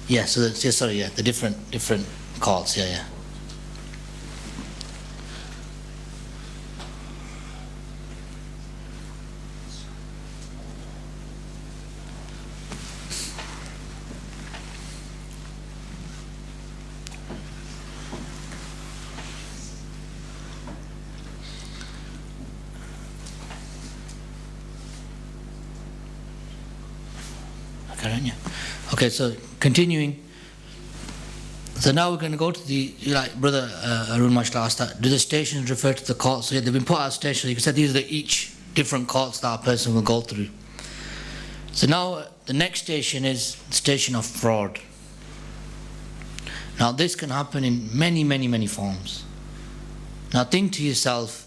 Yeah, so that's, yeah, sorry, yeah, the different courts, yeah. Okay, so continuing. So now we're going to go to the, like Brother Arun Mashla asked that, do the stations refer to the courts? So yeah, they've been put as stations. You can say these are each different courts that a person will go through. So now the next station is the station of fraud. Now this can happen in many forms. Now think to yourself,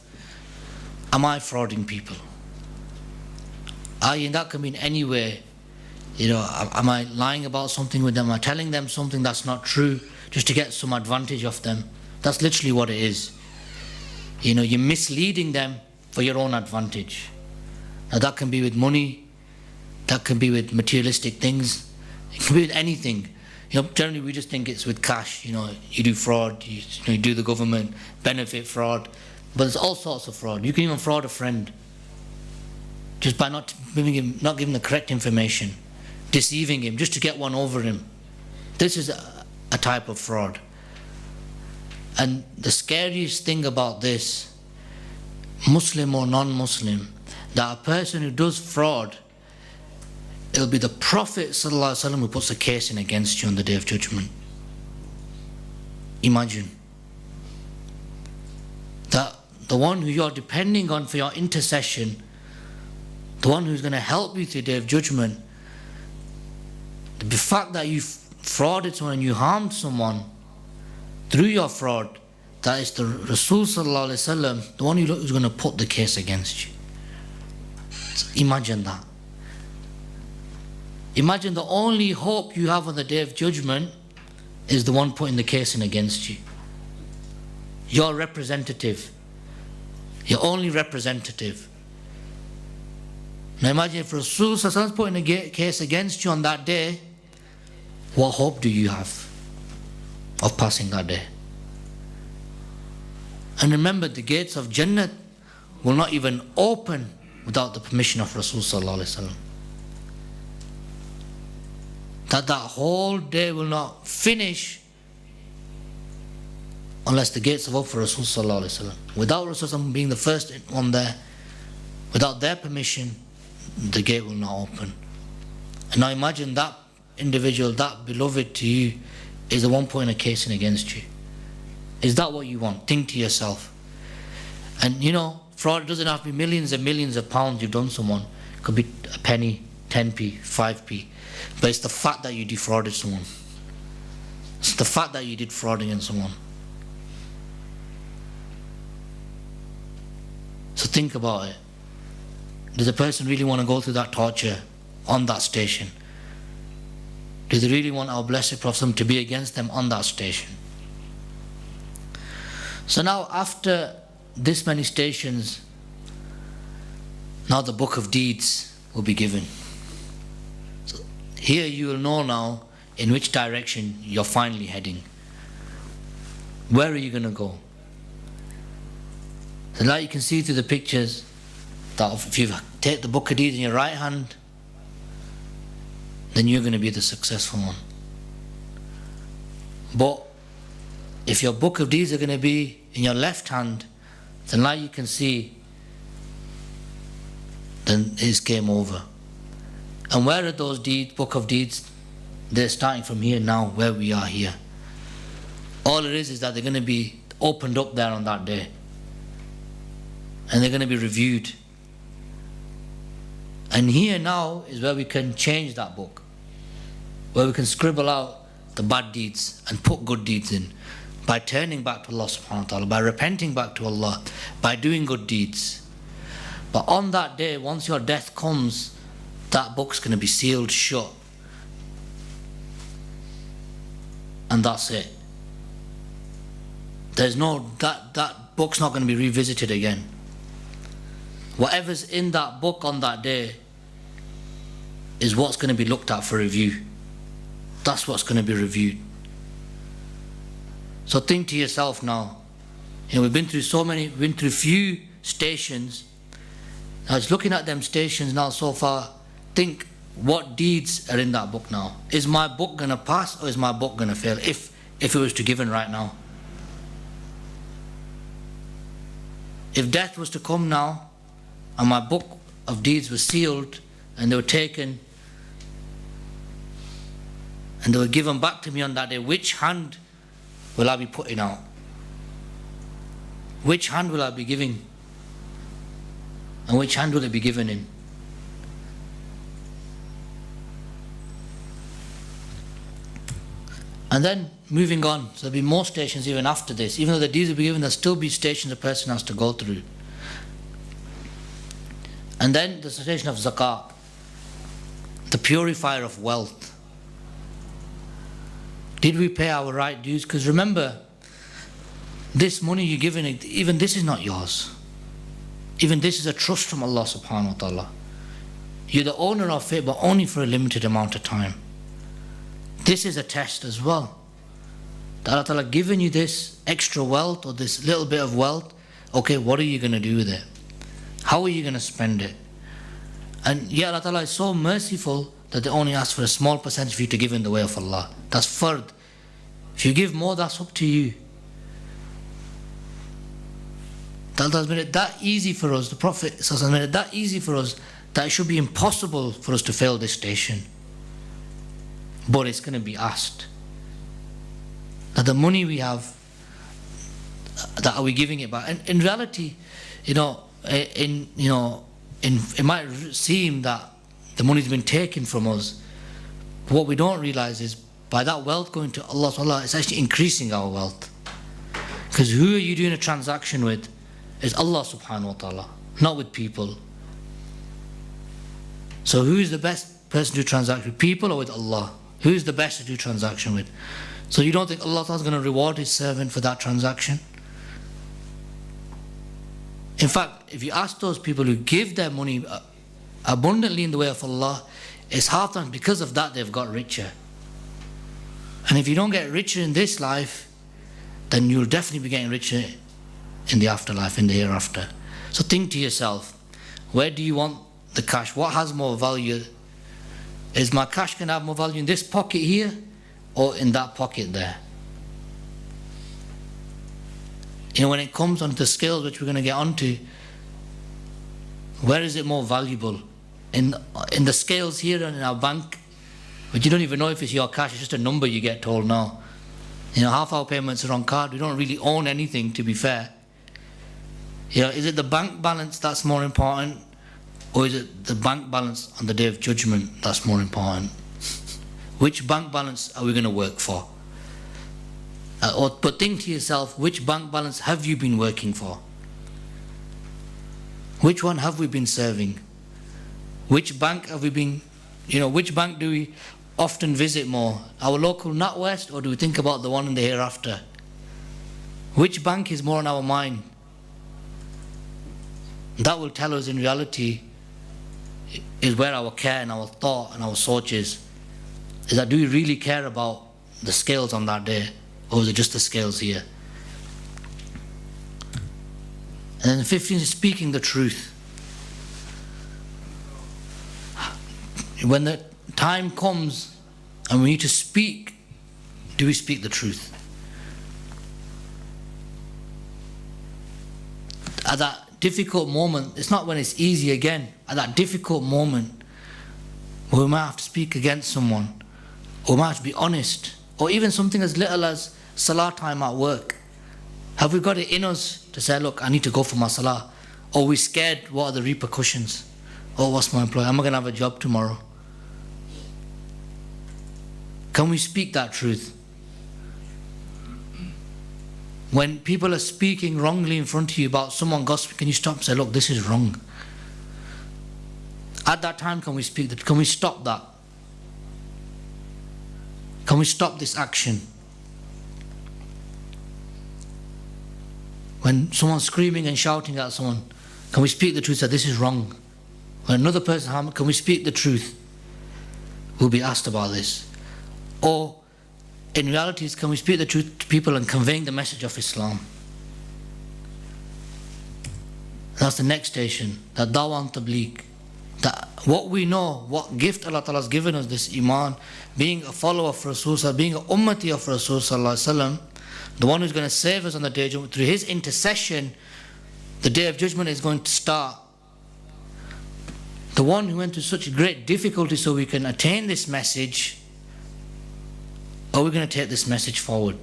am I frauding people? And that can mean anywhere. You know, am I lying about something with them? Am I telling them something that's not true just to get some advantage of them? That's literally what it is. You know, you're misleading them for your own advantage. Now that can be with money, that can be with materialistic things, it can be with anything. You know, generally we just think it's with cash. You know, you do fraud, you do the government benefit fraud, but there's all sorts of fraud. You can even fraud a friend just by not giving the correct information, deceiving him just to get one over him. This is a type of fraud. And the scariest thing about this, Muslim or non-Muslim, that a person who does fraud, it'll be the Prophet ﷺ who puts a case in against you on the Day of Judgment. Imagine that the one who you're depending on for your intercession, the one who's going to help you through the Day of Judgment, the fact that you frauded someone and you harmed someone through your fraud, that is the Rasul sallallahu alaihi wasallam, the one who's going to put the case against you. So imagine that. Imagine the only hope you have on the Day of Judgment is the one putting the case in against you. Your representative. Your only representative. Now imagine if Rasul sallallahu alaihi wasallam is putting a case against you on that day, what hope do you have of passing that day? And remember, the gates of Jannah will not even open without the permission of Rasul sallallahu alaihi wasallam. That whole day will not finish unless the gates are open for Rasul sallallahu alaihi wasallam. Without Rasul sallallahu alaihi wasallam being the first one there, without their permission, the gate will not open. And now imagine that individual, that beloved to you, is the one putting a case in against you. Is that what you want? Think to yourself. And you know, fraud doesn't have to be millions and millions of pounds you've done someone. It could be a penny, 10p, 5p. But it's the fact that you defrauded someone. It's the fact that you did fraud against someone. So think about it. Does a person really want to go through that torture on that station? Do they really want our blessed Prophet to be against them on that station? So now after this many stations, now the book of deeds will be given. So here you will know now in which direction you're finally heading. Where are you going to go? So now you can see through the pictures that if you take the book of deeds in your right hand, then you're going to be the successful one. But if your book of deeds are going to be in your left hand, then now you can see, then it's game over. And where are those deeds, book of deeds? They're starting from here now, where we are here. All it is that they're going to be opened up there on that day. And they're going to be reviewed. And here now is where we can change that book, where we can scribble out the bad deeds and put good deeds in, by turning back to Allah subhanahu wa ta'ala, by repenting back to Allah, by doing good deeds. But on that day, once your death comes, that book's going to be sealed shut. And that's it. There's no, that book's not going to be revisited again. Whatever's in that book on that day is what's going to be looked at for review. that's what's going to be reviewed. So think to yourself now, we've been through few stations. I was looking at them stations now so far. Think, what deeds are in that book now? Is my book going to pass or is my book going to fail if it was to given right now? If death was to come now and my book of deeds was sealed and they were taken and they were given back to me on that day, which hand will I be putting out? Which hand will I be giving? And which hand will it be given in? And then moving on, so there'll be more stations even after this. Even though the deeds will be given, there'll still be stations a person has to go through. And then the station of zakat, the purifier of wealth. Did we pay our right dues? Because remember, this money you're giving, even this is not yours. Even this is a trust from Allah subhanahu wa ta'ala. You're the owner of it, but only for a limited amount of time. This is a test as well. That Allah Ta'ala given you this extra wealth or this little bit of wealth. Okay, what are you going to do with it? How are you going to spend it? And yet Allah Ta'ala is so merciful that they only ask for a small percentage for you to give in the way of Allah. That's fard. If you give more, that's up to you. Allah has made it that easy for us. The Prophet has made it that easy for us that it should be impossible for us to fail this station. But it's going to be asked. That the money we have, that are we giving it back? And in reality, it might seem that the money's been taken from us. But what we don't realize is by that wealth going to Allah, it's actually increasing our wealth. Because who are you doing a transaction with? It's Allah subhanahu wa ta'ala, not with people. So who is the best person to transact with, people or with Allah? Who is the best to do transaction with? So you don't think Allah is going to reward His servant for that transaction? In fact, if you ask those people who give their money abundantly in the way of Allah, it's half time because of that they've got richer. And if you don't get richer in this life, then you'll definitely be getting richer in the afterlife, in the hereafter. So think to yourself, where do you want the cash? What has more value? Is my cash going to have more value in this pocket here or in that pocket there? When it comes onto the scales, which we're going to get onto, where is it more valuable? In the scales here and in our bank, but you don't even know if it's your cash, it's just a number you get told now. Half our payments are on card, we don't really own anything, to be fair. Is it the bank balance that's more important? Or is it the bank balance on the day of judgment that's more important? Which bank balance are we going to work for? But think to yourself, which bank balance have you been working for? Which one have we been serving? Which bank have we been, which bank do we often visit more? Our local NatWest, or do we think about the one in the hereafter? Which bank is more on our mind? That will tell us in reality is where our care and our thought and our search is. Is that, do we really care about the scales on that day, or is it just the scales here? And then 15 is speaking the truth. When the time comes and we need to speak, do we speak the truth? At that difficult moment, it's not when it's easy again, at that difficult moment where we might have to speak against someone, or we might have to be honest, or even something as little as salah time at work. Have we got it in us to say, look, I need to go for my salah? Or are we scared, what are the repercussions? Oh, what's my employer? Am I going to have a job tomorrow? Can we speak that truth? When people are speaking wrongly in front of you about someone gossiping, can you stop and say, look, this is wrong? At that time, can we speak that? Can we stop that? Can we stop this action? When someone's screaming and shouting at someone, can we speak the truth that this is wrong? When another person, can we speak the truth? We'll be asked about this. Or in reality, can we speak the truth to people and conveying the message of Islam? That's the next station, that dawah and tabligh. That what we know, what gift Allah Ta'ala has given us, this iman, being a follower of Rasul, being an ummati of Rasul Sallallahu Alaihi Wasallam, the one who's going to save us on the day of judgment, through his intercession, the day of judgment is going to start. The one who went through such great difficulty so we can attain this message, are we going to take this message forward?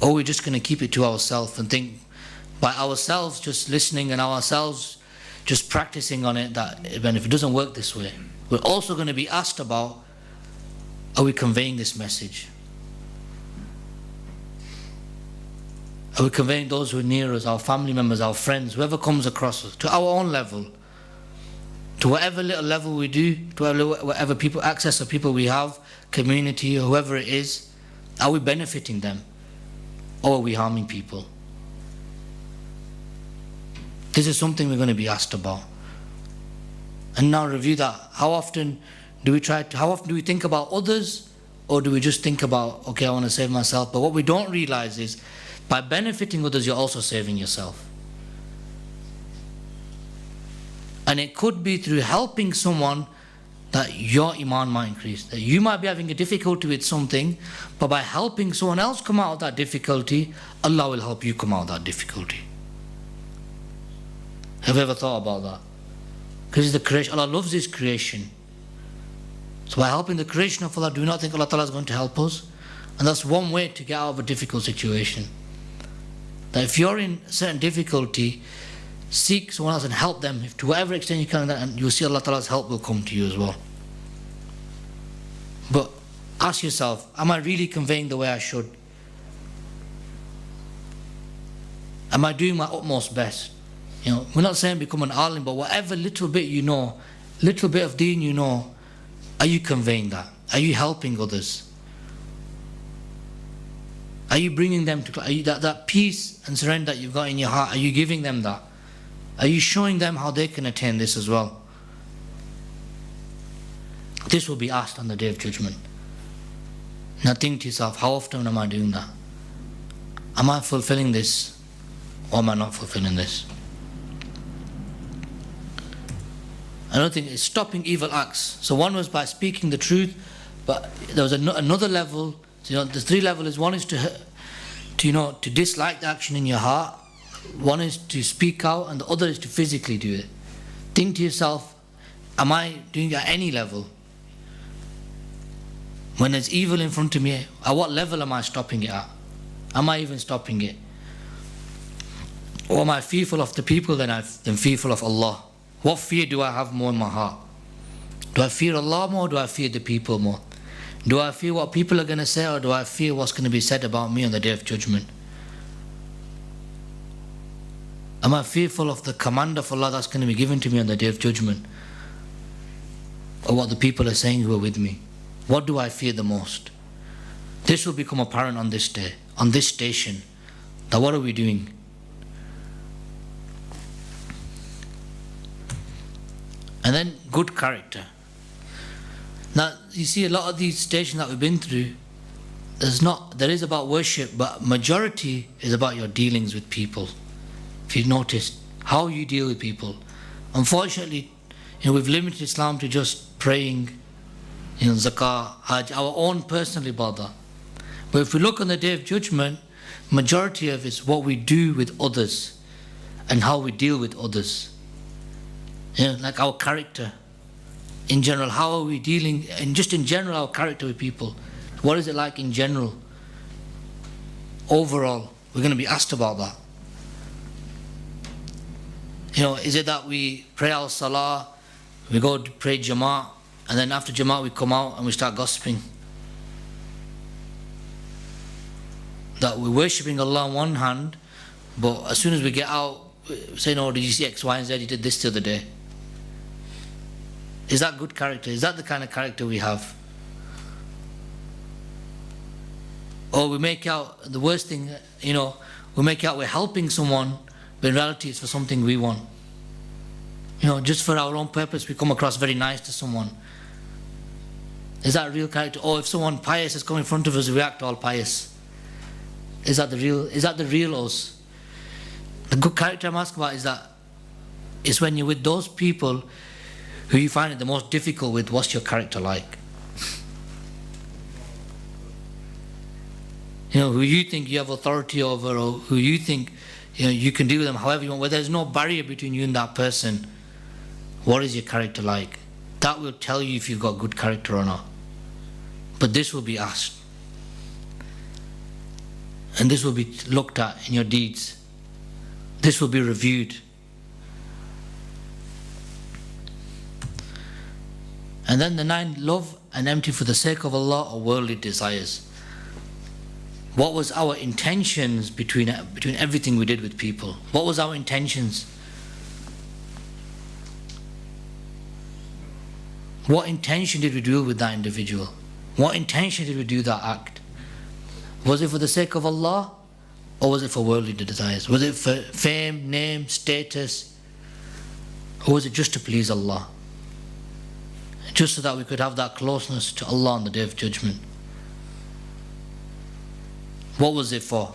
Or are we just going to keep it to ourselves and think by ourselves just listening and ourselves just practicing on it, that even if it doesn't work this way, we're also going to be asked about, are we conveying this message? Are we conveying those who are near us, our family members, our friends, whoever comes across us, to our own level, to whatever little level we do, to whatever people access of people we have, community or whoever it is, are we benefiting them? Or are we harming people? This is something we're going to be asked about. And now review that. How often do we think about others, or do we just think about, okay, I want to save myself? But what we don't realize is, by benefiting others, you're also saving yourself. And it could be through helping someone that your iman might increase. That you might be having a difficulty with something, but by helping someone else come out of that difficulty, Allah will help you come out of that difficulty. Have you ever thought about that? Because it's the creation. Allah loves His creation. So by helping the creation of Allah, do you not think Allah Ta'ala is going to help us? And that's one way to get out of a difficult situation. That if you're in a certain difficulty, seek someone else and help them, if to whatever extent you can, and you'll see Allah Ta'ala's help will come to you as well. But ask yourself, am I really conveying the way I should? Am I doing my utmost best? You know, we're not saying become an alim, but whatever little bit you know, little bit of deen you know, are you conveying that? Are you helping others? Are you bringing them to, are you, that peace and surrender that you've got in your heart, are you giving them that? Are you showing them how they can attain this as well? This will be asked on the Day of Judgment. Now think to yourself, how often am I doing that? Am I fulfilling this, or am I not fulfilling this? Another thing is stopping evil acts. So one was by speaking the truth, but there was another level. So, you know, the three levels. One is to dislike the action in your heart. One is to speak out, and the other is to physically do it. Think to yourself, am I doing it at any level? When there's evil in front of me, at what level am I stopping it at? Am I even stopping it? Or am I fearful of the people than fearful of Allah? What fear do I have more in my heart? Do I fear Allah more, or do I fear the people more? Do I fear what people are going to say, or do I fear what's going to be said about me on the Day of Judgment? Am I fearful of the command of Allah that's going to be given to me on the Day of Judgment? Or what the people are saying who are with me? What do I fear the most? This will become apparent on this day, on this station. That what are we doing? And then good character. Now you see a lot of these stations that we've been through, there is about worship, but majority is about your dealings with people. If you've noticed how you deal with people. Unfortunately, we've limited Islam to just praying, zakah, hajj, our own personal ibadah. But if we look on the Day of Judgment, majority of it is what we do with others and how we deal with others. Like our character in general. How are we dealing, and just in general, our character with people? What is it like in general? Overall, we're going to be asked about that. Is it that we pray our salah, we go to pray Jama'at, and then after Jama'at we come out and we start gossiping? That we're worshipping Allah on one hand, but as soon as we get out, we say, no, did you see X, Y, and Z? You did this the other day. Is that good character? Is that the kind of character we have? Or we make out, the worst thing, we make out we're helping someone, but in reality it's for something we want. Just for our own purpose, we come across very nice to someone. Is that real character? Or if someone pious has come in front of us, we react all pious. Is that the real us? The good character I'm asking about is when you're with those people who you find it the most difficult with, what's your character like? You know, who you think you have authority over, or who you think, you know, you can deal with them however you want, where there's no barrier between you and that person. What is your character like? That will tell you if you've got good character or not. But this will be asked. And this will be looked at in your deeds. This will be reviewed. And then the 9, love and empty for the sake of Allah or worldly desires. What was our intentions between everything we did with people? What was our intentions? What intention did we do with that individual? What intention did we do that act? Was it for the sake of Allah, or was it for worldly desires? Was it for fame, name, status, or was it just to please Allah? Just so that we could have that closeness to Allah on the Day of Judgment. What was it for?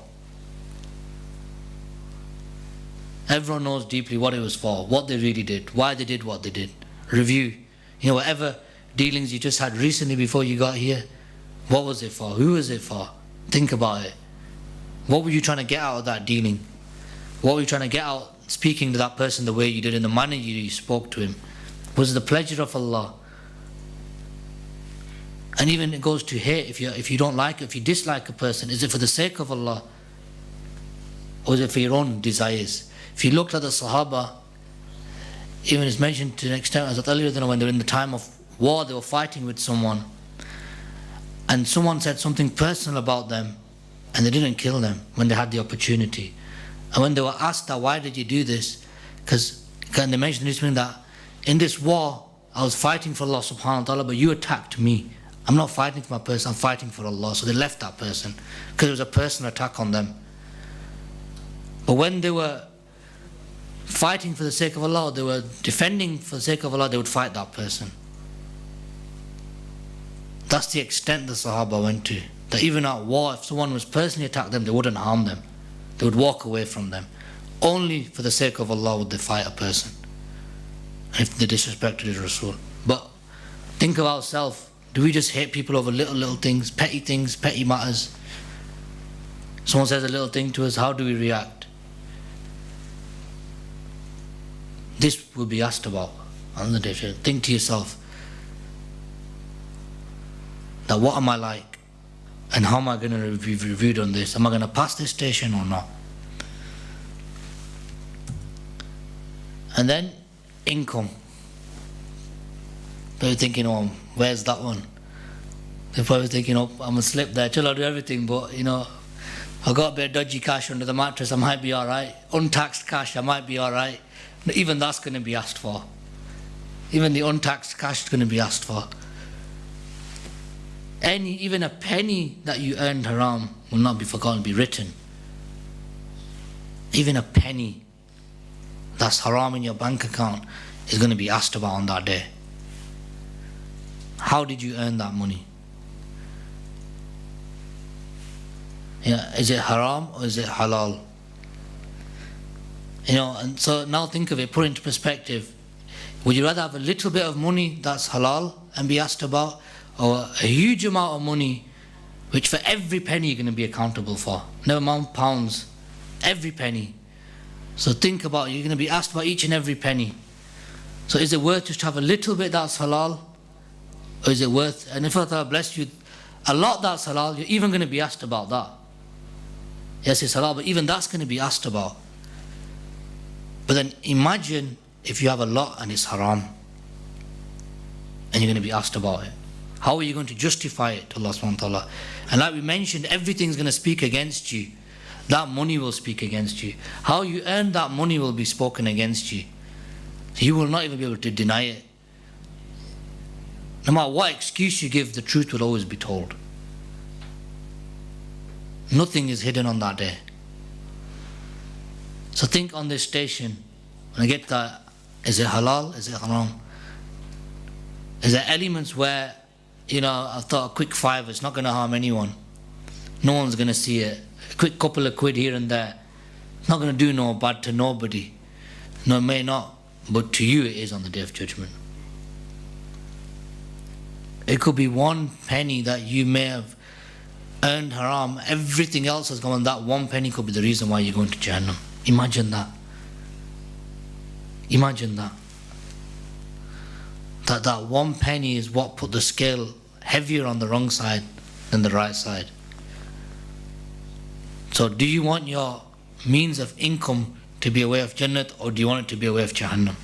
Everyone knows deeply what it was for, what they really did, why they did what they did. Review. You know, whatever dealings you just had recently before you got here, what was it for? Who was it for? Think about it. What were you trying to get out of that dealing? What were you trying to get out speaking to that person the way you did, in the manner you spoke to him? Was it the pleasure of Allah? And even it goes to hate. If you don't like, if you dislike a person, is it for the sake of Allah, or is it for your own desires? If you looked at the Sahaba, even it's mentioned to an extent, as earlier than when they were in the time of war, they were fighting with someone, and someone said something personal about them, and they didn't kill them when they had the opportunity. And when they were asked that, why did you do this? Because they mentioned this thing that in this war, I was fighting for Allah subhanahu wa ta'ala, but you attacked me. I'm not fighting for my person, I'm fighting for Allah. So they left that person because it was a personal attack on them. But when they were fighting for the sake of Allah, they were defending for the sake of Allah, they would fight that person. That's the extent the Sahaba went to. That even at war, if someone was personally attacked them, they wouldn't harm them. They would walk away from them. Only for the sake of Allah would they fight a person, if they disrespected His Rasul. But think of ourselves. Do we just hate people over little things, petty matters? Someone says a little thing to us, how do we react? This will be asked about on the day. Think to yourself, that what am I like? And how am I going to be reviewed on this? Am I going to pass this station or not? And then, income. They're thinking, oh, where's that one? They're probably thinking, oh, I'm going to slip there till I do everything, but you know, I've got a bit of dodgy cash under the mattress, I might be alright. Untaxed cash, I might be alright. Even that's going to be asked for. Even the untaxed cash is going to be asked for. Even a penny that you earned haram will not be forgotten, be written. Even a penny that's haram in your bank account is going to be asked about on that day. How did you earn that money? Yeah, is it haram or is it halal? You know, and so now think of it, put it into perspective. Would you rather have a little bit of money that's halal and be asked about, or a huge amount of money which for every penny you're going to be accountable for? Never mind pounds, every penny. So think about it, you're going to be asked about each and every penny. So is it worth just to have a little bit that's halal? Or is it worth, and if Allah bless you, a lot that's halal, you're even going to be asked about that. Yes, it's halal, but even that's going to be asked about. But then imagine if you have a lot and it's haram, and you're going to be asked about it. How are you going to justify it to Allah subhanahu wa ta'ala? And like we mentioned, everything's going to speak against you. That money will speak against you. How you earn that money will be spoken against you. You will not even be able to deny it. No matter what excuse you give, the truth will always be told. Nothing is hidden on that day. So think on this station, when I get that, is it halal, is it haram? Is there elements where I thought a quick $5, it's not going to harm anyone. No one's going to see it. A quick couple of quid here and there, it's not going to do no bad to nobody. No, it may not, but to you it is on the Day of Judgment. It could be 1 penny that you may have earned haram. Everything else has gone. That 1 penny could be the reason why you're going to Jahannam. Imagine that. Imagine that. That 1 penny is what put the scale heavier on the wrong side than the right side. So do you want your means of income to be a way of Jannat, or do you want it to be a way of Jahannam?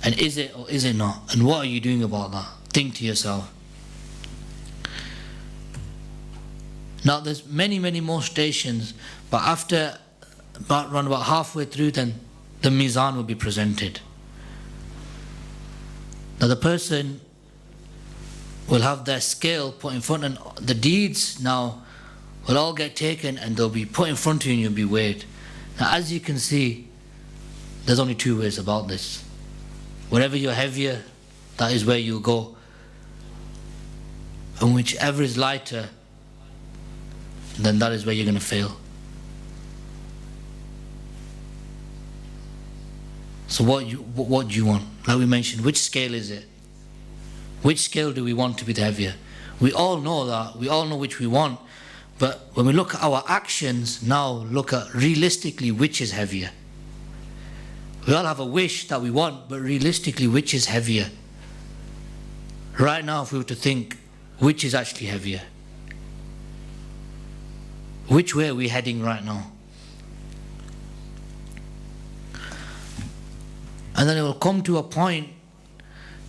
And is it or is it not? And what are you doing about that? Think to yourself. Now there's many more stations, but after around about halfway through, then the mizan will be presented. Now the person will have their scale put in front, and the deeds now will all get taken and they'll be put in front of you and you'll be weighed. Now as you can see, there's only 2 ways about this. Wherever you're heavier, that is where you'll go. And whichever is lighter, then that is where you're going to fail. So what do you want? Like we mentioned, which scale is it? Which scale do we want to be the heavier? We all know that. We all know which we want. But when we look at our actions, now look at realistically which is heavier. We all have a wish that we want, but realistically which is heavier? Right now, if we were to think, which is actually heavier? Which way are we heading right now? And then it will come to a point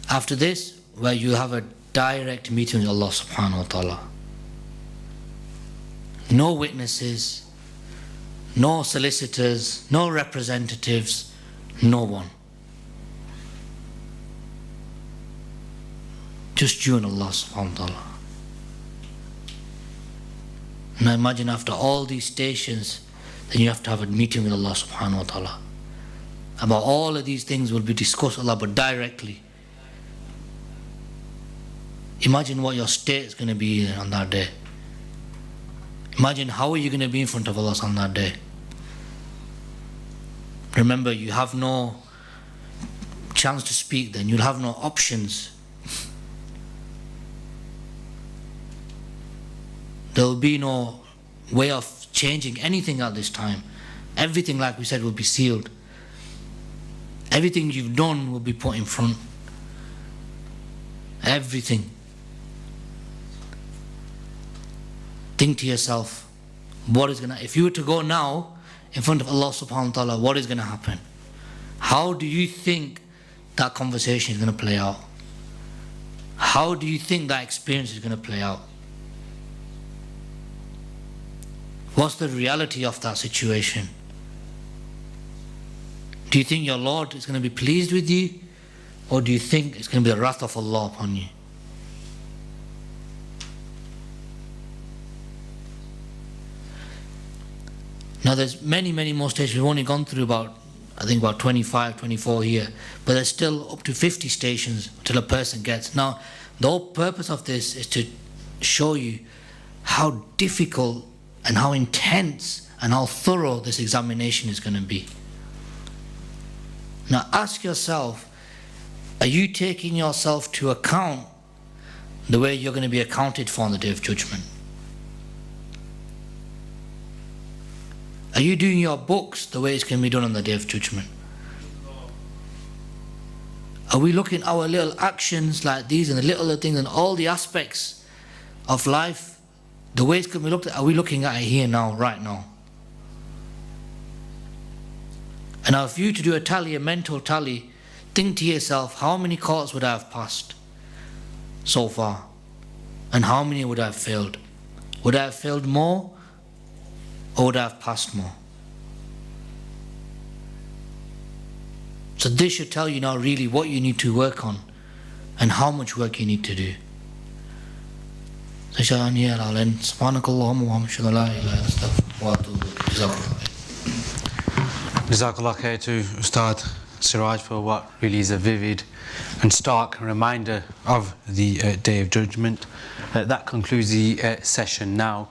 after this where you have a direct meeting with Allah subhanahu wa ta'ala. No witnesses, no solicitors, no representatives, no one. Just you and Allah subhanahu wa ta'ala. Now imagine after all these stations, then you have to have a meeting with Allah subhanahu wa ta'ala. About all of these things will be discussed with Allah, but directly. Imagine what your state is going to be on that day. Imagine how are you going to be in front of Allah on that day. Remember, you have no chance to speak then. You'll have no options. There will be no way of changing anything at this time. Everything, like we said, will be sealed. Everything you've done will be put in front. Everything. Think to yourself, if you were to go now in front of Allah subhanahu wa ta'ala, what is going to happen? How do you think that conversation is going to play out? How do you think that experience is going to play out? What's the reality of that situation? Do you think your Lord is going to be pleased with you? Or do you think it's going to be the wrath of Allah upon you? Now there's many more stages. We've only gone through about 25, 24 here. But there's still up to 50 stations till a person gets. Now the whole purpose of this is to show you how difficult and how intense and how thorough this examination is going to be. Now ask yourself, are you taking yourself to account the way you're going to be accounted for on the Day of Judgment? Are you doing your books the way it's going to be done on the Day of Judgment? Are we looking at our little actions like these and the little things and all the aspects of life, the way it's going to be looked at, are we looking at it here now, right now? And now if you to do a mental tally, think to yourself, how many courts would I have passed so far? And how many would I have failed? Would I have failed more? Or would I have passed more? So this should tell you now really what you need to work on and how much work you need to do. So inshallah here I'll end. Subhanakallahumma wa bihamdika la ilaha illa anta astaghfiruka wa atubu ilaik. Jazakallah khair to Ustad. Siraaj for what really is a vivid and stark reminder of the Day of Judgment. That concludes the session now.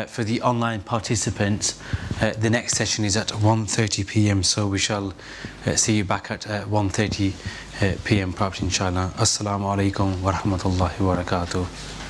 For the online participants, the next session is at 1:30 p.m. so we shall see you back at 1:30 p.m. perhaps inshallah. Assalamu alaikum wa rahmatullahi wa barakatuh.